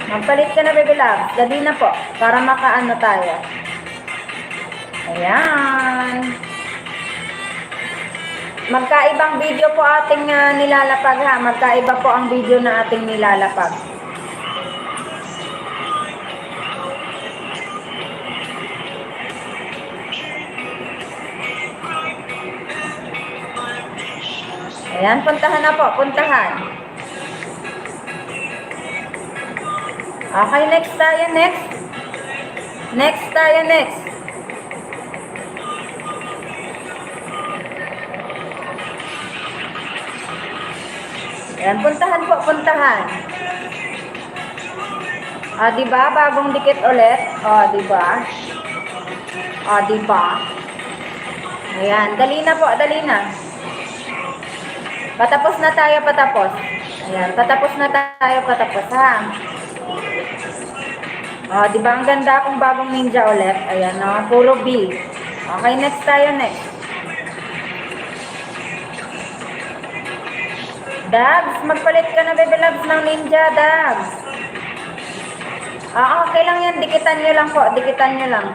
Magpalit ka na, baby loves. Dali na po, para makaano tayo. Ayan. Magkaibang video po ating nilalapag ha. Magkaiba po ang video na ating nilalapag. Ayan, puntahan na po, puntahan. Okay, next tayo, next. Ayan, puntahan po, puntahan. Diba? Bagong dikit ulit. Diba? Diba? Ayan, dali na po, dali na. Patapos na tayo, patapos. Ayan, patapos na tayo, patapos ha. Diba ang ganda akong bagong ninja ulit? Ayan, puro B. Okay, next tayo, next. Dabs, magpalit ka na, baby loves, ng ninja, Dabs. Okay lang yan, dikitan nyo lang po, dikitan nyo lang.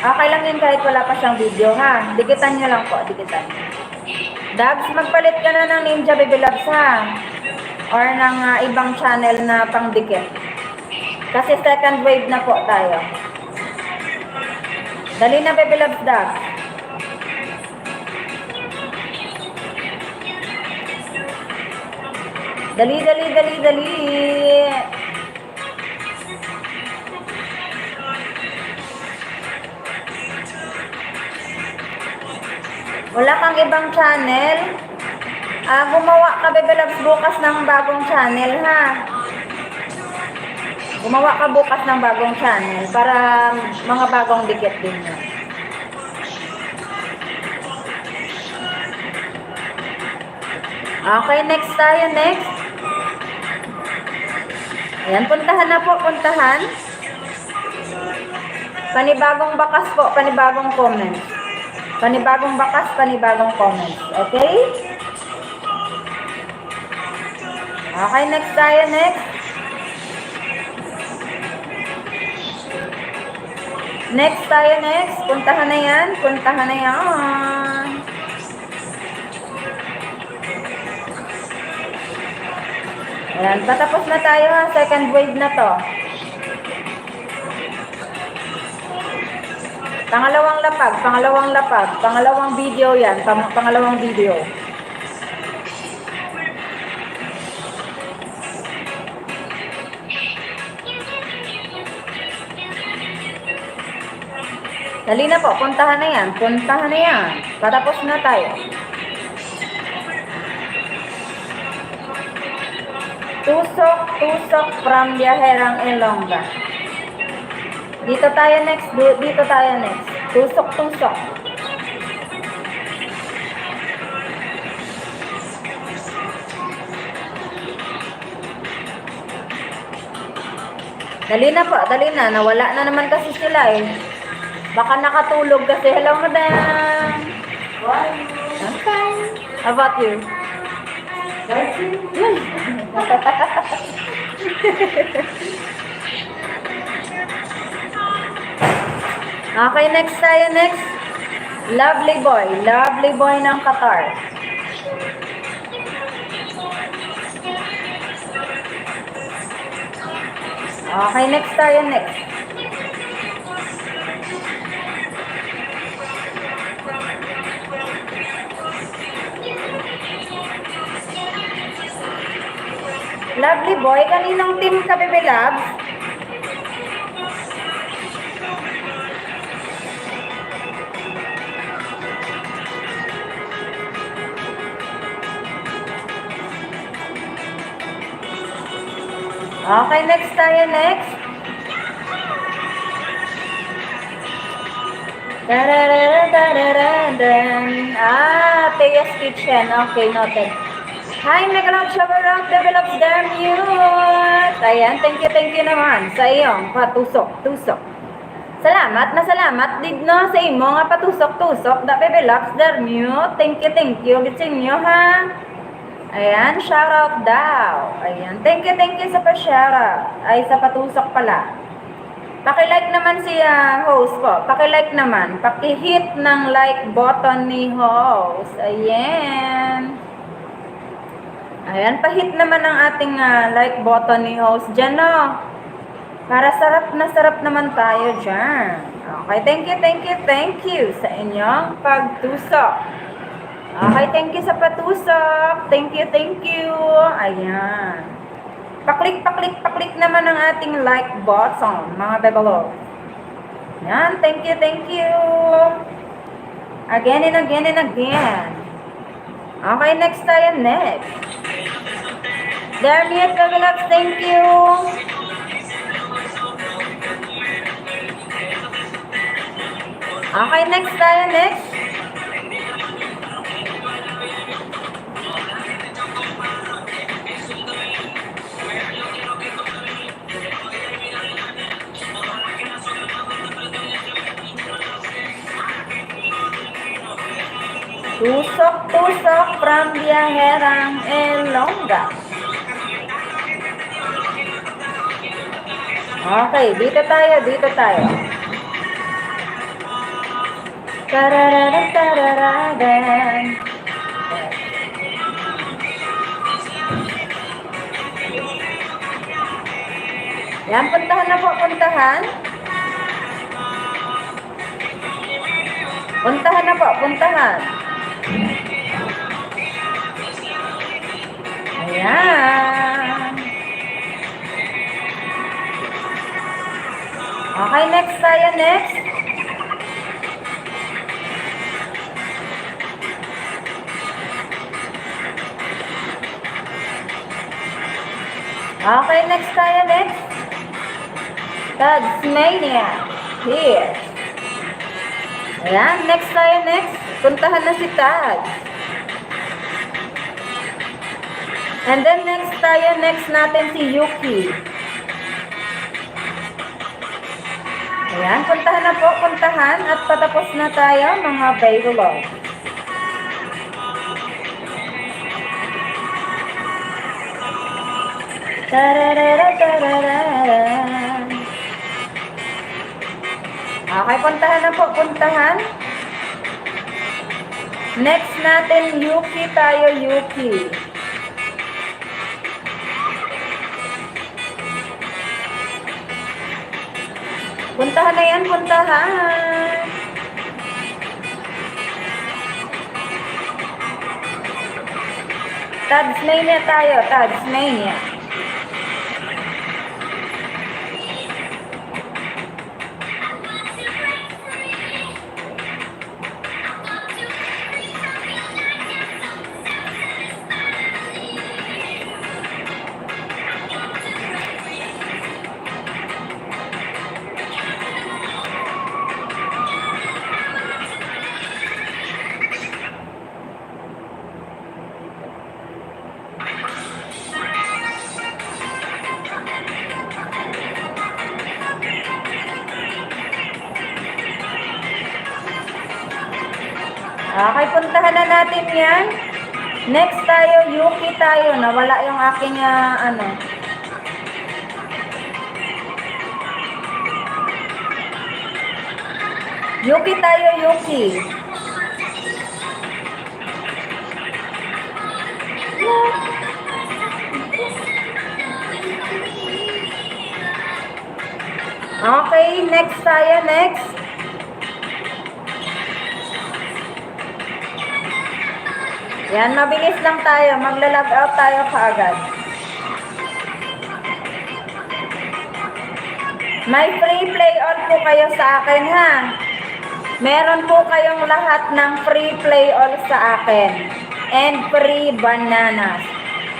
Okay lang yan kahit wala pa siyang video, ha. Dikitan nyo lang po, dikitan. Dabs, magpalit ka na ng ninja, baby loves, ha. Or ng ibang channel na pangdikit. Kasi second wave na po tayo. Dali na, baby loves, Dabs. Dali. Wala kang ibang channel? Gumawa ka, baby loves, bukas ng bagong channel, ha? Gumawa ka bukas ng bagong channel para mga bagong dikit din yun. Okay, next tayo, next. Ayan, puntahan na po, puntahan. Panibagong bakas po, panibagong comments. Panibagong bakas, panibagong comments. Okay? Okay, next tayo, next. Next tayo, next. Puntahan na yan, puntahan na yan. Ayan, patapos na tayo ha, second wave na to. Pangalawang lapag, pangalawang video yan, pangalawang video. Dali na po, puntahan na yan, patapos na tayo. Tusok from Biyaherang Ilongga. Dito tayo next. Tusok. Dali na po, dali na. Nawala na naman kasi sila eh. Baka nakatulog kasi. Hello, madam. I'm fine. How about you? Okay, next tayo, next. Lovely boy ng Qatar. Okay, next tayo, next. Lovely boy, kaninang team ka, Bebe Labs? Okay, next tayo, next. Teya's Kitchen. Okay, noted. Hi, Megalog Shower Develops their mute. Ayan, thank you naman sa iyong patusok. Salamat din no sa imo nga patusok da develops their mute. Thank you. Bitsin nyo ha. Ayan, shoutout daw. Ayan, thank you sa pa-shoutout. Ay, sa patusok pala. Paki-like naman si host po. Paki-like naman. Paki-hit ng like button ni host. Ayan. Ayan, pa-hit naman ang ating like button ni host dyan, no? Para sarap naman tayo dyan. Okay, thank you sa inyong pagtusok. Okay, thank you sa patusok. Thank you. Ayan. Paklik naman ang ating like button, mga bebalo. Ayan, thank you. Again and again. Okay, next tayo, next. Dermiot Bebelabs, thank you. Okay, next tayo, next. Tusok from Biyaherang Ilongga. Okay, dito tayo. Tararararan. Yan, puntahan na po, puntahan. Ayan. Okay, next tayo, next. Okay, next tayo, next. Tagsmania. Here. Ayan, next tayo, next. Puntahan na si Tags. And then next tayo, next natin si Yuki. Ayan, puntahan na po, puntahan at patapos na tayo mga baby love. Tararara, tararara. Okay, puntahan na po, puntahan. Next natin, Yuki tayo, Yuki. Puntahan na yan, puntahan. Tadsmania tayo, Tadsmania. Okay, puntahan na natin yan. Next tayo, Yuki tayo. Nawala yung aking, Yuki tayo, Yuki. Okay, next tayo, next. Yan, mabilis lang tayo. Magla-log out tayo kaagad. May free play all po kayo sa akin, ha? Meron po kayong lahat ng free play all sa akin. And free bananas.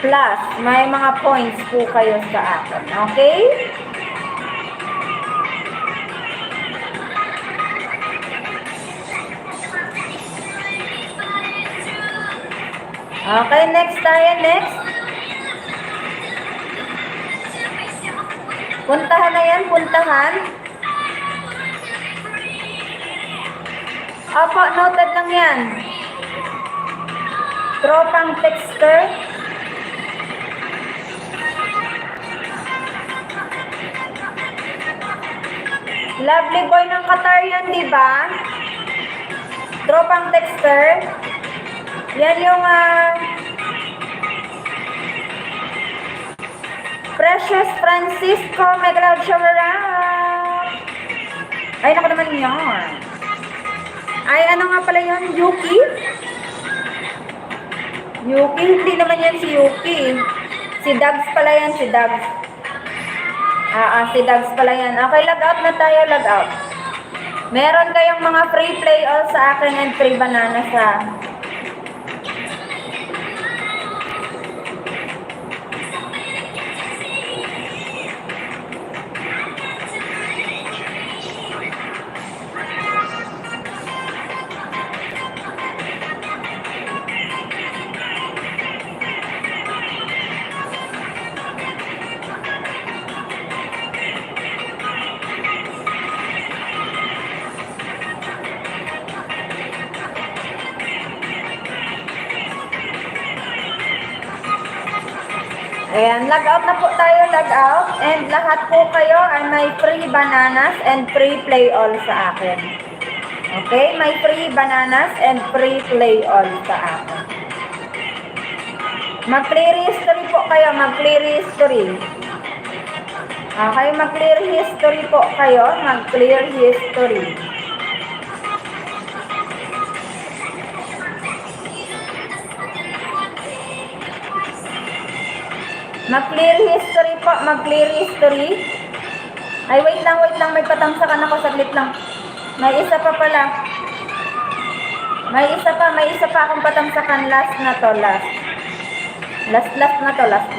Plus, may mga points po kayo sa akin. Okay? Okay, next tayo, next. Puntahan na yan, puntahan. Opo, noted lang yan. Tropang texter. Lovely boy ng Qatar yan, di ba? Tropang texter. Yan yung Precious Francisco, may cloud shower up. Ay, naku naman yan. Ay, ano nga pala yun? Yuki? Yuki? Hindi naman yan si Yuki. Si Dags pala yan, si Dags. Si Dags pala yan. Okay, log out na tayo, log out. Meron kayong mga free play all sa akin and free bananas, ha. Ayan, log out na po tayo, log out. And lahat po kayo ay may free bananas and free play all sa akin. Okay, may free bananas and free play all sa akin. Mag-clear history po kayo, mag-clear history. Okay, mag-clear history po kayo, mag-clear history. Mag-clear history po, mag-clear history. Ay, wait lang, may patamsakan ako, saglit lang. May isa pa pala. May isa pa akong patamsakan. Last na to, last. Last na to, last.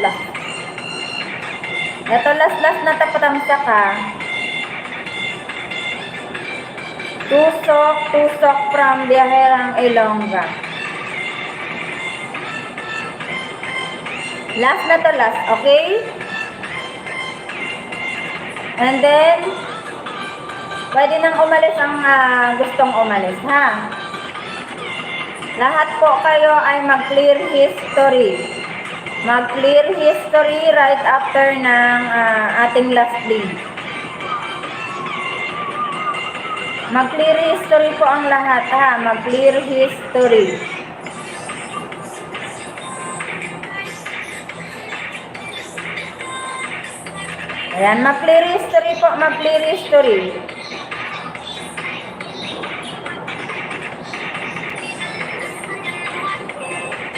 Ito, last na to patamsak, ha. Tusok from Biyaherang Ilongga. Last na to, last, okay? And then, Pwede nang umalis ang gustong umalis, ha? Lahat po kayo ay mag-clear history. Mag-clear history right after ng ating last day. Mag-clear history po ang lahat, ha? Mag-clear history. Ayan, mag-clear history po, mag-clear history.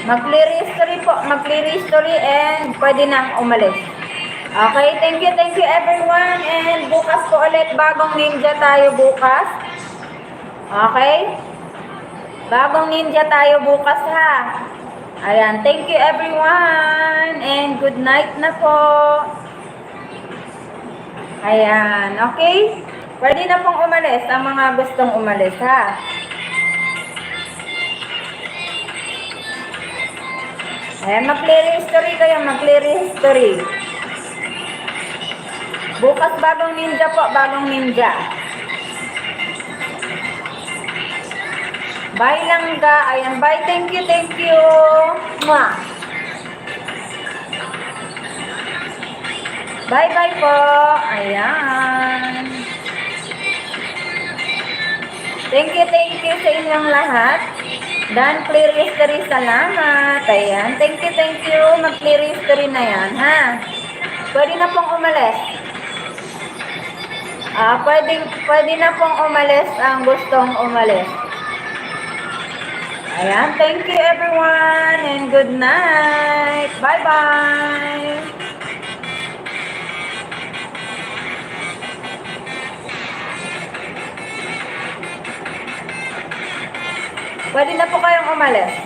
Mag-clear history po, mag-clear history and pwede nang umalis. Okay, thank you everyone. And bukas po ulit, bagong ninja tayo bukas. Okay? Bagong ninja tayo bukas, ha? Ayan, thank you everyone. And good night na po. Ayan, okay? Pwede na pong umalis ang mga gustong umalis, ha? Ayan, mag-clear history kayo, mag-clear history. Bukas bagong ninja po, bagong ninja. Bye lang ka. Ayan, bye. Thank you. Mwah. Bye po. Ayan. Thank you sa inyong lahat. Dan clear history, salamat. Ayan, thank you. Mag-clear history na yan, ha? Pwede na pong umalis. Pwede na pong umalis ang gustong umalis. Ayan, thank you everyone and good night. Bye-bye. Pwede na po kayong umalis.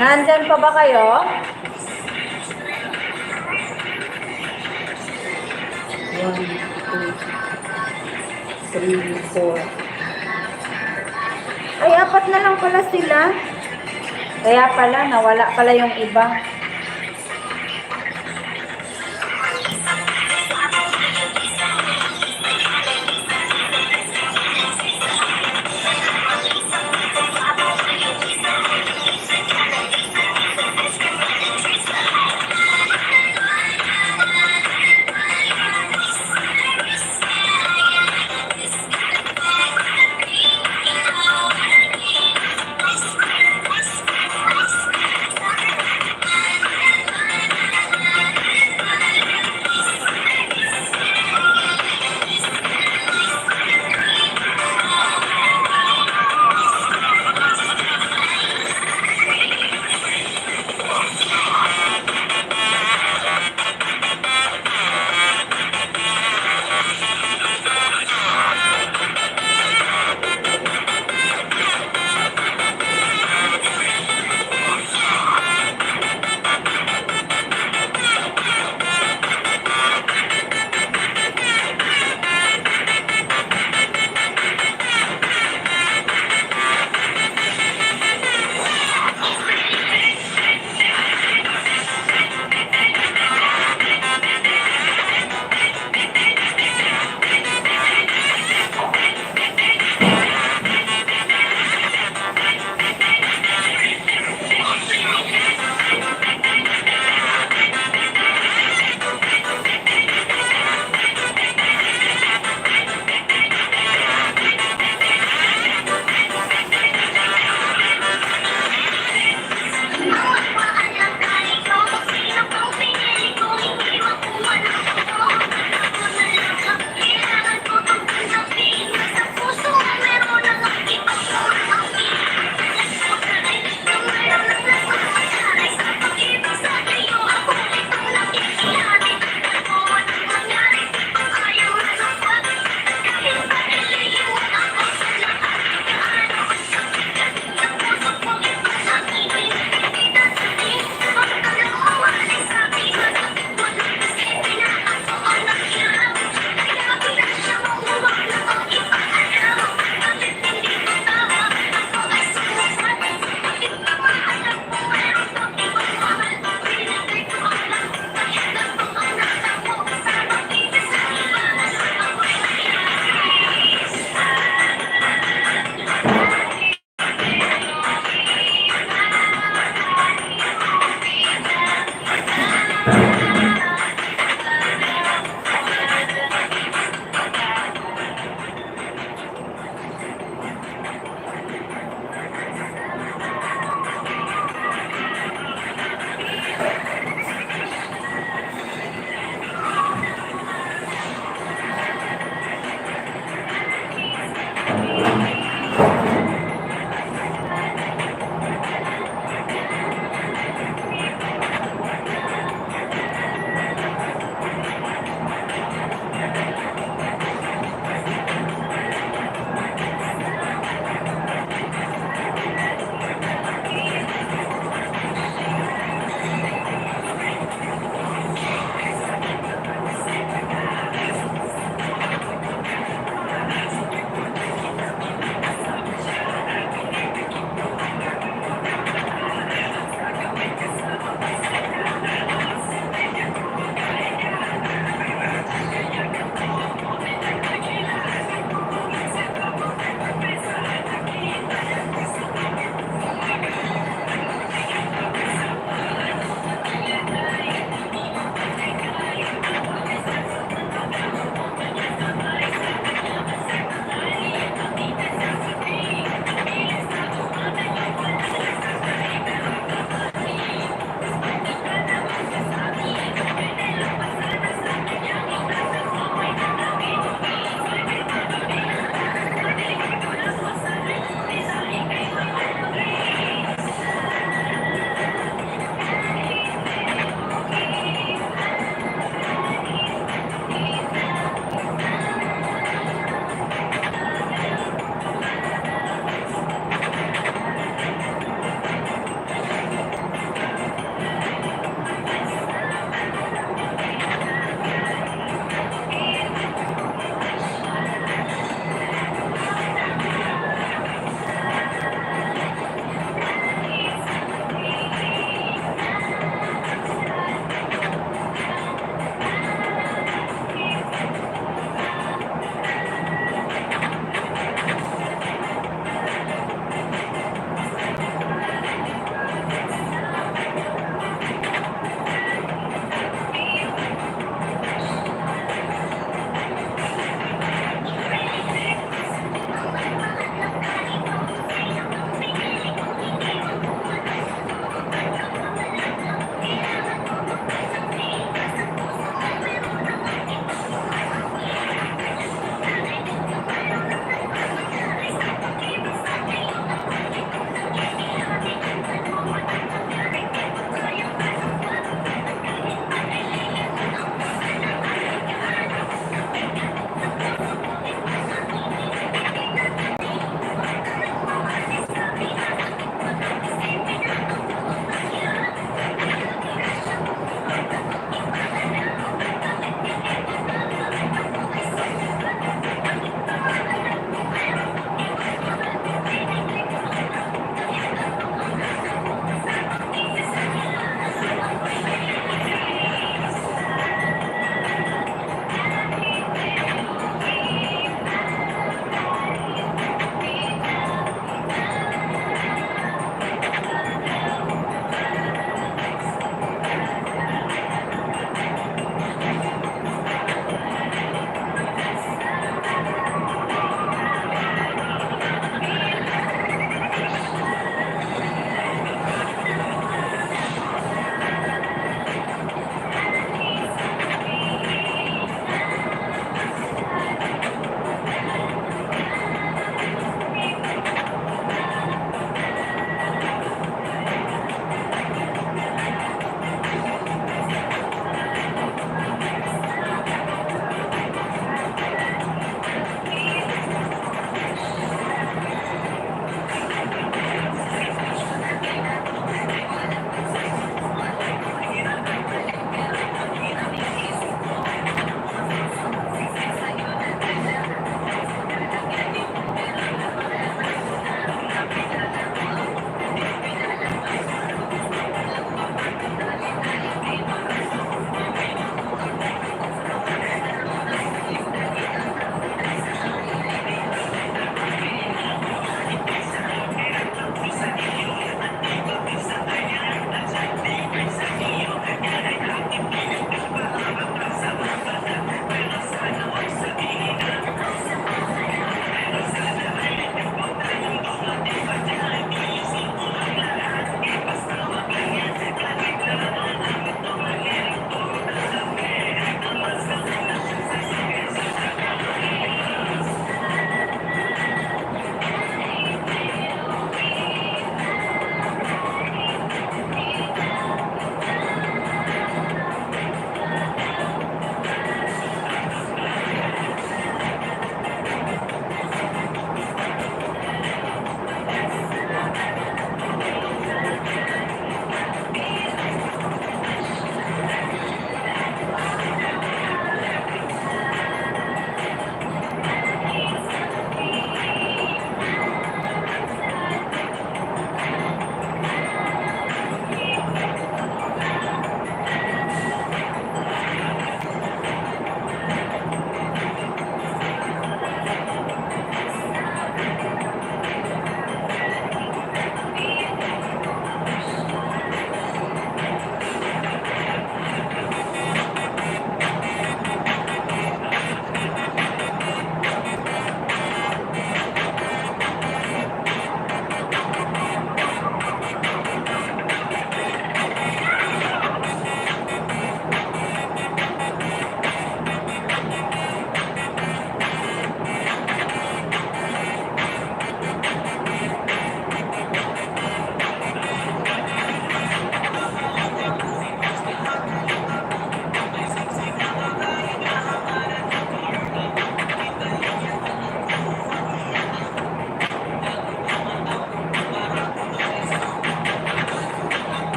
Nandyan pa ba kayo? 1, 2, 3, 4. Ay, 4 na lang pala sila. Kaya pala, nawala pala yung iba.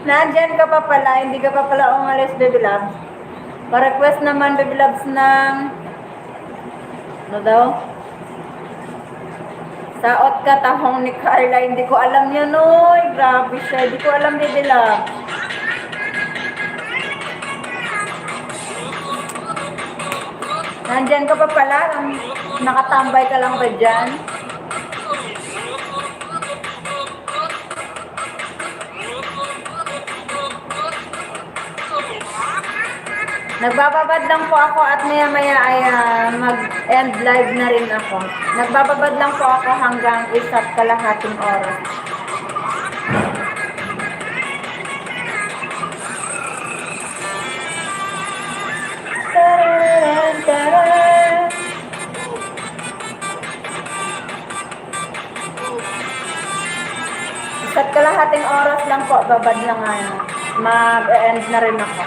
Nandyan ka pa pala, hindi ka pa pala umalis, baby loves. Pa-request naman, baby loves, ng ano daw? Saot ka tahong ni Carla. Hindi ko alam yan, oy. Grabe siya. Hindi ko alam, baby loves. Nandyan ka pa pala. Nakatambay ka lang ba dyan? Nagbababad lang po ako at maya-maya ay mag-end live na rin ako. Nagbababad lang po ako hanggang 1.5 oras. Tararan, tararan. 1.5 oras lang po, babad lang mag-end na rin ako.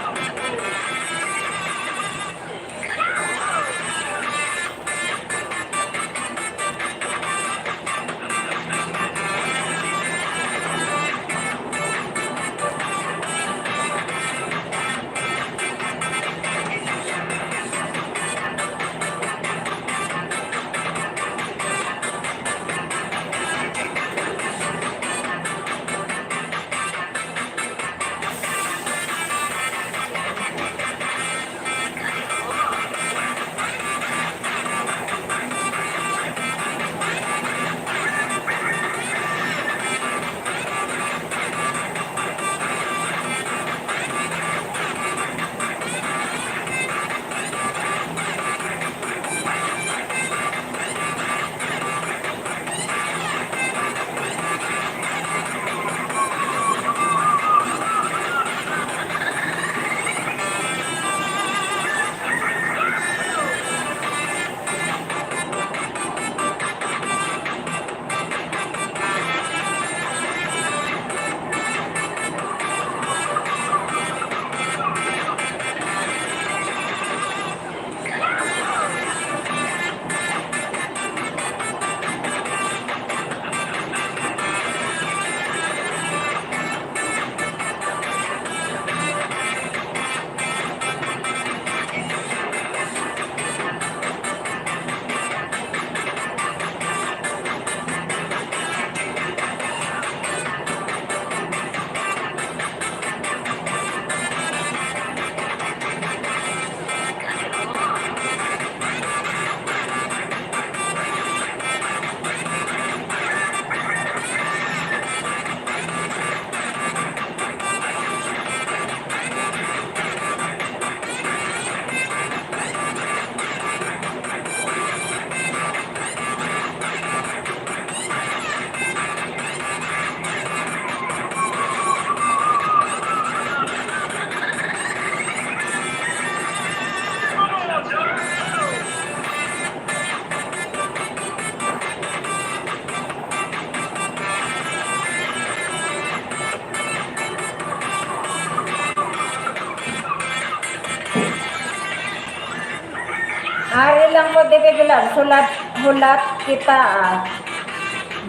Ari lang po, baby love. Hulat kita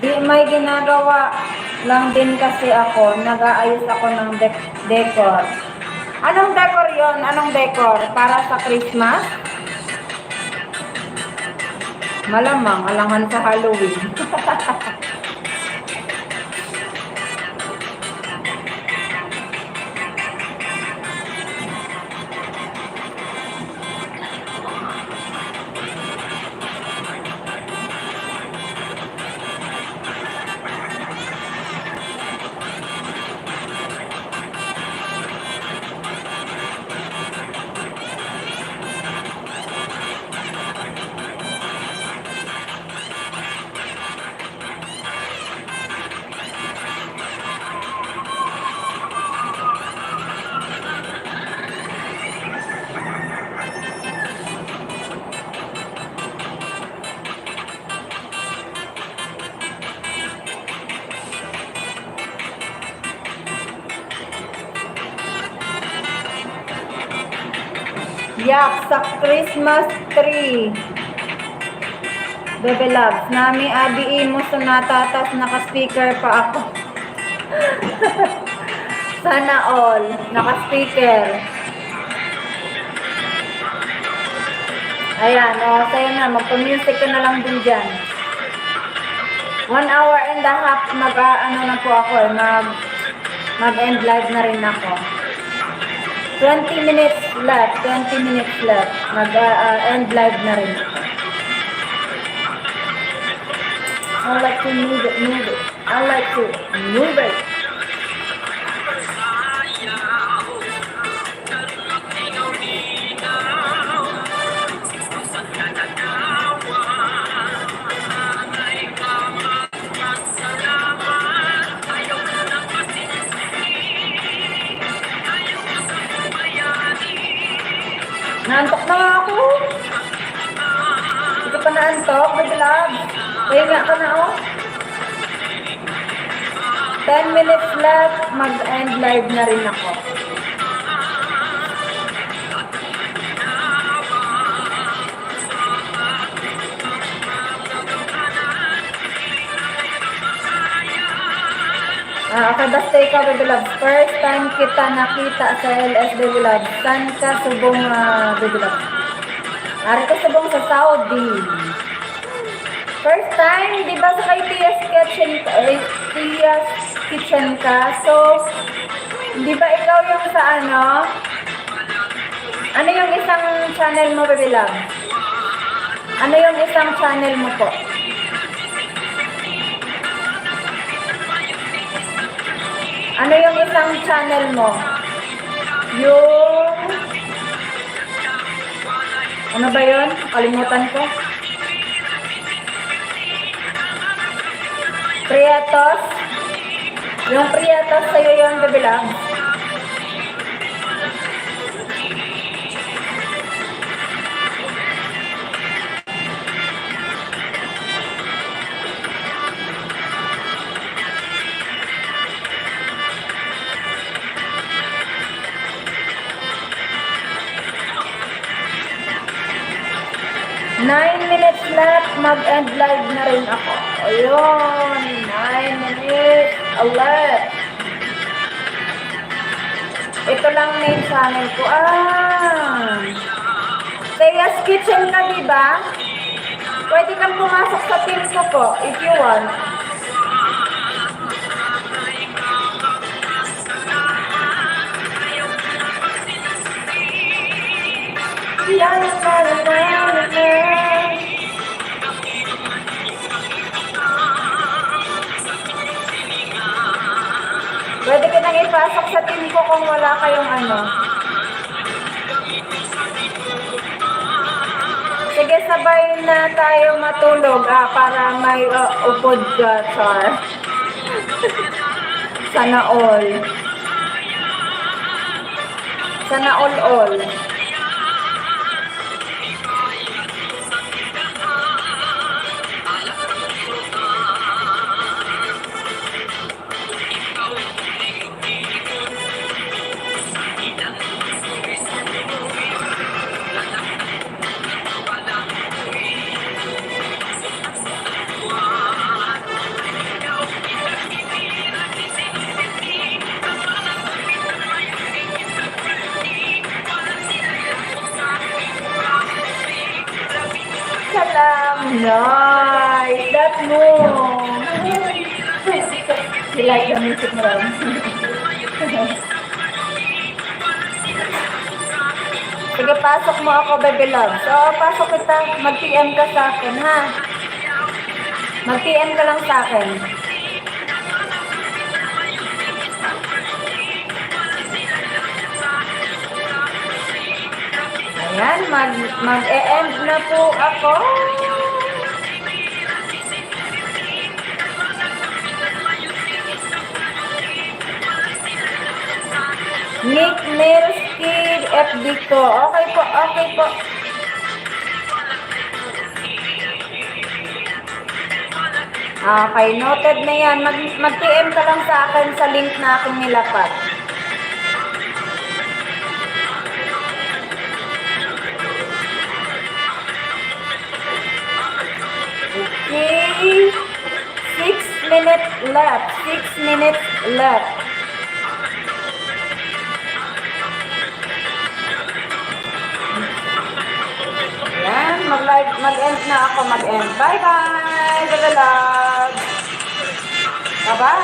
Di may ginagawa lang din kasi ako. Nag-aayos ako ng decor. Anong decor yon? Anong decor? Para sa Christmas? Malamang, alangan sa Halloween. Yak sa Christmas tree. Bebe loves, nami abiin mo sa natatas naka-speaker pa ako. Sana all. Naka-speaker. Ayan, o, sa'yo na. Magpa-music ka na lang din dyan. 1 hour and a half ano na po ako eh. Mag-end live na rin ako. 20 minutes left. 20 minutes left. Mag-end live na rin ako. I like to move it, move it. I like to move it. Naantok na nga ako. Hindi ka pa naantok, baby love. Pahinga ka na, oh. 10 minutes left, mag-end live na rin ako. Okay, basta ikaw, baby love. First time kita nakita sa LS, baby love. Saan ka subong, baby love? Ari ka subong sa Saudi. First time, di ba sa kay Tia's Kitchen ka? So, di ba ikaw yung sa ano? Ano yung isang channel mo, baby love? Ano yung isang channel mo po? Ano yung isang channel mo? Yung... Ano ba yun? Kalimutan ko. Prietos? Yung Prietos sa'yo yun, baby love. Nine minutes left, mag-end live na rin ako. Ayun, 9 minutes left. Ito lang main channel ko. Tia's Kitchen ka, diba? Pwede kang pumasok sa team ko po, if you want. Pwede ka nang ipasok sa team ko kung wala kayong ano. Sige, sabay na tayo matulog para may upod ka, Char. Sana all. Sana all. Nice! That move! You like the music mo lang? Sige, pasok mo ako, baby love. So, pasok kita. Mag-PM ka sa akin, ha? Mag-PM ka lang sa akin. Ayan, mag-e-end na po ako. Nick Milski, FB ko. Okay po, okay po. Okay, noted na yan. Mag-PM ka lang sa akin sa link na aking nilapat. Okay. 6 minutes left. 6 minutes left. Mag-end na ako, mag-end. Bye-bye, Bebe Love. Bye-bye.